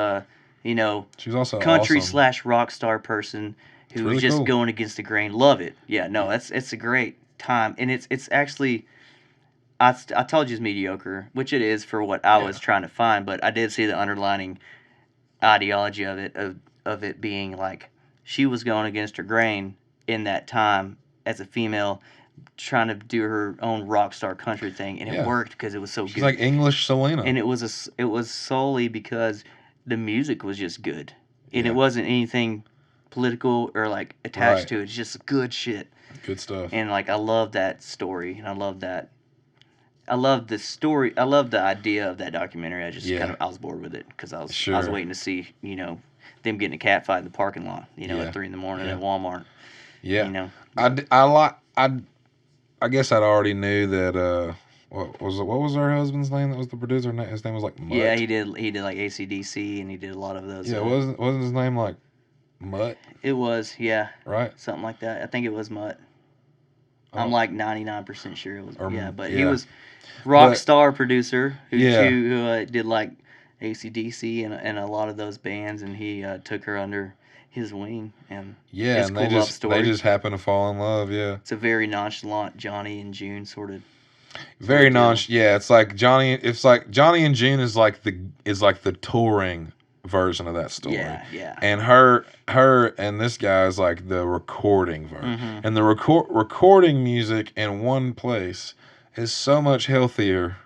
Speaker 2: you know,
Speaker 3: she's also
Speaker 2: country
Speaker 3: awesome.
Speaker 2: / rock star person who's
Speaker 3: really
Speaker 2: just
Speaker 3: cool.
Speaker 2: going against the grain. Love it. Yeah, no, it's a great time. And it's actually... I told you it's mediocre, which it is for what I was trying to find, but I did see the underlining ideology of it being like she was going against her grain in that time as a female trying to do her own rock star country thing, and it worked because it was so good.
Speaker 3: She's like English Selena.
Speaker 2: And it was solely because the music was just good. And it wasn't anything political or like attached to it. It's just good shit.
Speaker 3: Good stuff.
Speaker 2: And like I love that story, and I love the story. I love the idea of that documentary. I just I was bored with it because I was waiting to see, you know, them getting a cat fight in the parking lot, you know, at 3 a.m. at Walmart. Yeah. You know.
Speaker 3: I guess I'd already knew that what was her husband's name that was the producer? His name was like Mutt.
Speaker 2: Yeah, he did like AC/DC, and he did a lot of those.
Speaker 3: Yeah, wasn't his name like Mutt?
Speaker 2: It was, yeah.
Speaker 3: Right?
Speaker 2: Something like that. I think it was Mutt. I'm like 99% sure it was. But he was rock star producer who did like AC/DC and a lot of those bands, and he took her under his wing, and it's a cool love story.
Speaker 3: They just happen to fall in love. Yeah,
Speaker 2: it's a very nonchalant Johnny and June sort of.
Speaker 3: Very nonchalant. Yeah, it's like Johnny. It's like Johnny and June is like the touring version of that story.
Speaker 2: Yeah.
Speaker 3: And her and this guy is like the recording version. And the recording music in one place is so much healthier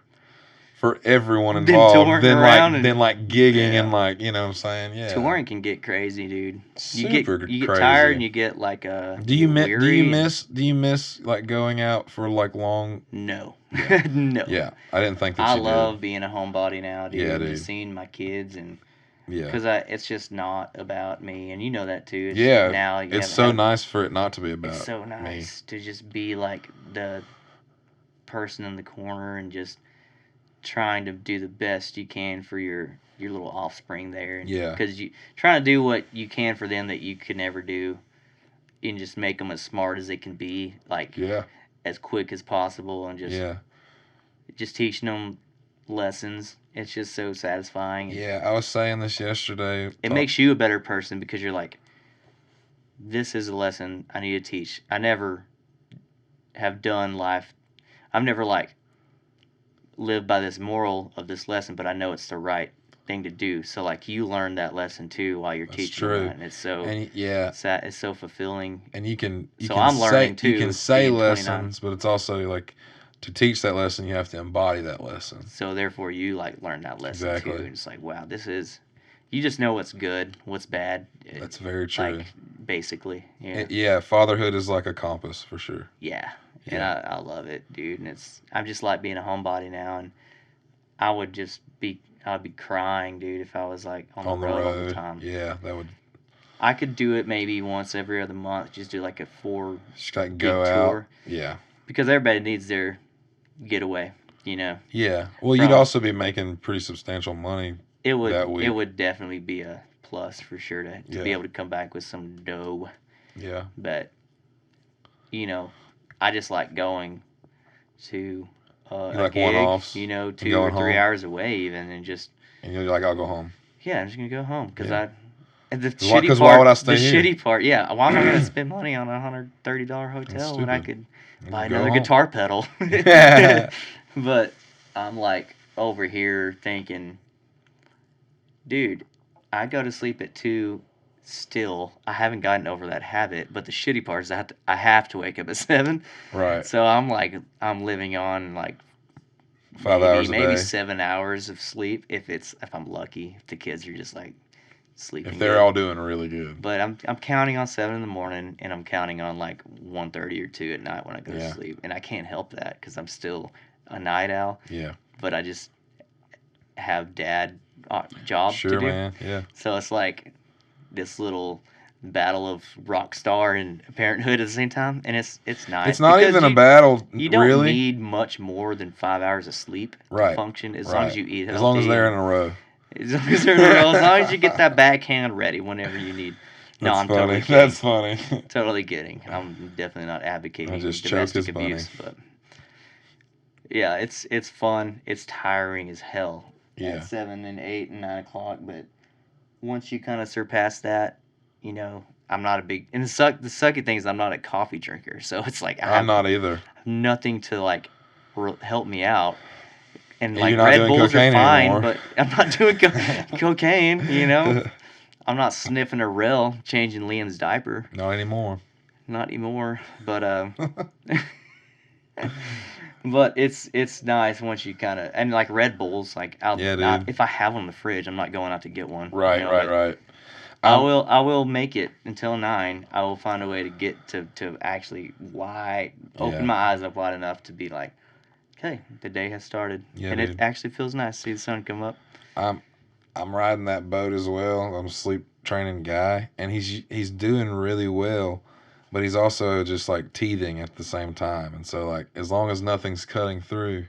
Speaker 3: for everyone involved than like gigging and like, you know what I'm saying? Yeah.
Speaker 2: Touring can get crazy, dude. You get
Speaker 3: crazy.
Speaker 2: tired and you get like
Speaker 3: Do you miss like going out for like long?
Speaker 2: No.
Speaker 3: Yeah.
Speaker 2: No.
Speaker 3: Yeah. I didn't think that
Speaker 2: I love being a homebody now, dude.
Speaker 3: Yeah, dude.
Speaker 2: Just seeing my kids and
Speaker 3: yeah.
Speaker 2: Because it's just not about me, and you know that too.
Speaker 3: It's so nice for it not to be about me.
Speaker 2: It's so nice to just be like the person in the corner and just trying to do the best you can for your little offspring there.
Speaker 3: Yeah.
Speaker 2: Because you trying to do what you can for them that you could never do, and just make them as smart as they can be, like as quick as possible, and just teaching them lessons. It's just so satisfying.
Speaker 3: Yeah, I was saying this yesterday.
Speaker 2: It makes you a better person because you're like, this is a lesson I need to teach. I never have done life. I've never like lived by this moral of this lesson, but I know it's the right thing to do. So like you learn that lesson too while you're teaching it, and it's so it's so fulfilling.
Speaker 3: And you can
Speaker 2: I'm learning too.
Speaker 3: You can say lessons, but it's also like to teach that lesson, you have to embody that lesson.
Speaker 2: So therefore, you like learn that lesson too. And it's like, wow, you just know what's good, what's bad.
Speaker 3: That's very true.
Speaker 2: Like, basically,
Speaker 3: fatherhood is like a compass for sure.
Speaker 2: Yeah. And I love it, dude. And I'm just like being a homebody now, and I'd be crying, dude, if I was like on the road all the time.
Speaker 3: Yeah, that would.
Speaker 2: I could do it maybe once every other month, just do like a 4
Speaker 3: just like go tour.
Speaker 2: Yeah. Because everybody needs their getaway, you know.
Speaker 3: Yeah. Well, you'd also be making pretty substantial money.
Speaker 2: It would.
Speaker 3: That week.
Speaker 2: It would definitely be a plus for sure to be able to come back with some dough.
Speaker 3: Yeah.
Speaker 2: But, you know, I just like going to a gig,
Speaker 3: one-offs,
Speaker 2: 2 or 3 hours away even, and
Speaker 3: you're like, I'll go home.
Speaker 2: Yeah, I'm just gonna go home because
Speaker 3: why would I stay here?
Speaker 2: The shitty part, why am I gonna spend money on a $130 hotel when I could buy another guitar pedal? But I'm like over here thinking, dude, I go to sleep at 2. Still, I haven't gotten over that habit. But the shitty part is I have to wake up at 7.
Speaker 3: Right.
Speaker 2: So I'm living on like
Speaker 3: 5 hours a day.
Speaker 2: Maybe 7 hours of sleep if I'm lucky. If the kids are just like sleeping.
Speaker 3: If they're all doing really good.
Speaker 2: But I'm counting on 7 in the morning, and I'm counting on like 1:30 or 2 at night when I go to sleep, and I can't help that because I'm still a night owl.
Speaker 3: Yeah.
Speaker 2: But I just have dad job
Speaker 3: Sure,
Speaker 2: to do.
Speaker 3: man. Yeah.
Speaker 2: So it's like this little battle of rock star and parenthood at the same time, and it's nice.
Speaker 3: It's not
Speaker 2: because
Speaker 3: even a battle,
Speaker 2: You don't
Speaker 3: really.
Speaker 2: need much more than 5 hours of sleep to
Speaker 3: Right.
Speaker 2: function as
Speaker 3: Right.
Speaker 2: long as you eat healthy.
Speaker 3: As long as they're in a row.
Speaker 2: As long as they're in a row. As long as you get that backhand ready whenever you need. No,
Speaker 3: That's
Speaker 2: I'm
Speaker 3: funny.
Speaker 2: totally kidding.
Speaker 3: That's funny.
Speaker 2: Totally kidding. I'm definitely not advocating
Speaker 3: just
Speaker 2: domestic
Speaker 3: choked his bunny.
Speaker 2: abuse, but yeah, it's fun. It's tiring as hell
Speaker 3: Yeah.
Speaker 2: at 7 and 8 and 9 o'clock, but once you kind of surpass that, you know, I'm not a big, and the sucky thing is I'm not a coffee drinker, so it's like
Speaker 3: I'm not either.
Speaker 2: nothing to like help me out. And
Speaker 3: And
Speaker 2: like
Speaker 3: you're not
Speaker 2: Red
Speaker 3: doing
Speaker 2: Bulls are
Speaker 3: cocaine
Speaker 2: fine,
Speaker 3: anymore.
Speaker 2: but I'm not doing cocaine, you know. I'm not sniffing a rail, changing Liam's diaper.
Speaker 3: Not anymore.
Speaker 2: Not anymore, but but it's nice once you kind of, and like Red Bulls, like
Speaker 3: Yeah, dude.
Speaker 2: if I have one in the fridge, I'm not going out to get one.
Speaker 3: Right,
Speaker 2: you know,
Speaker 3: right.
Speaker 2: I will make it until 9. I will find a way to get to actually open my eyes up wide enough to be like, okay, the day has started,
Speaker 3: Yeah,
Speaker 2: and
Speaker 3: dude.
Speaker 2: it actually feels nice to see the sun come up.
Speaker 3: I'm riding that boat as well. I'm a sleep training guy, and he's doing really well, but he's also just like teething at the same time. And so like as long as nothing's cutting through,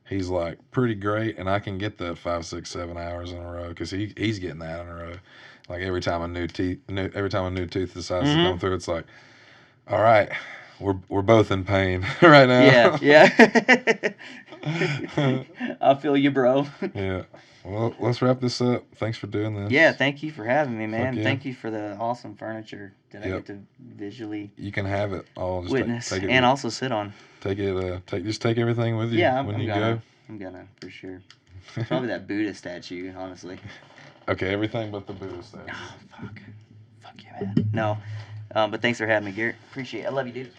Speaker 3: he's like pretty great, and I can get that 5, 6, 7 hours in a row because he's getting that in a row. Like every time a new tooth decides to come through, it's like, all right, we're both in pain right now.
Speaker 2: Yeah. I feel you, bro.
Speaker 3: Yeah. Well, let's wrap this up. Thanks for doing this.
Speaker 2: Yeah, thank you for having me, man.
Speaker 3: Fuck yeah.
Speaker 2: Thank you for the awesome furniture that I get to visually
Speaker 3: You can have it all. Just
Speaker 2: witness
Speaker 3: take it
Speaker 2: and also sit on.
Speaker 3: Take everything with you.
Speaker 2: Yeah,
Speaker 3: when
Speaker 2: I'm
Speaker 3: you
Speaker 2: gonna.
Speaker 3: go.
Speaker 2: I'm gonna for sure. Probably that Buddha statue, honestly.
Speaker 3: Okay, everything but the Buddha statue.
Speaker 2: Oh, fuck yeah, man. No, but thanks for having me, Garrett. Appreciate it. I love you, dude.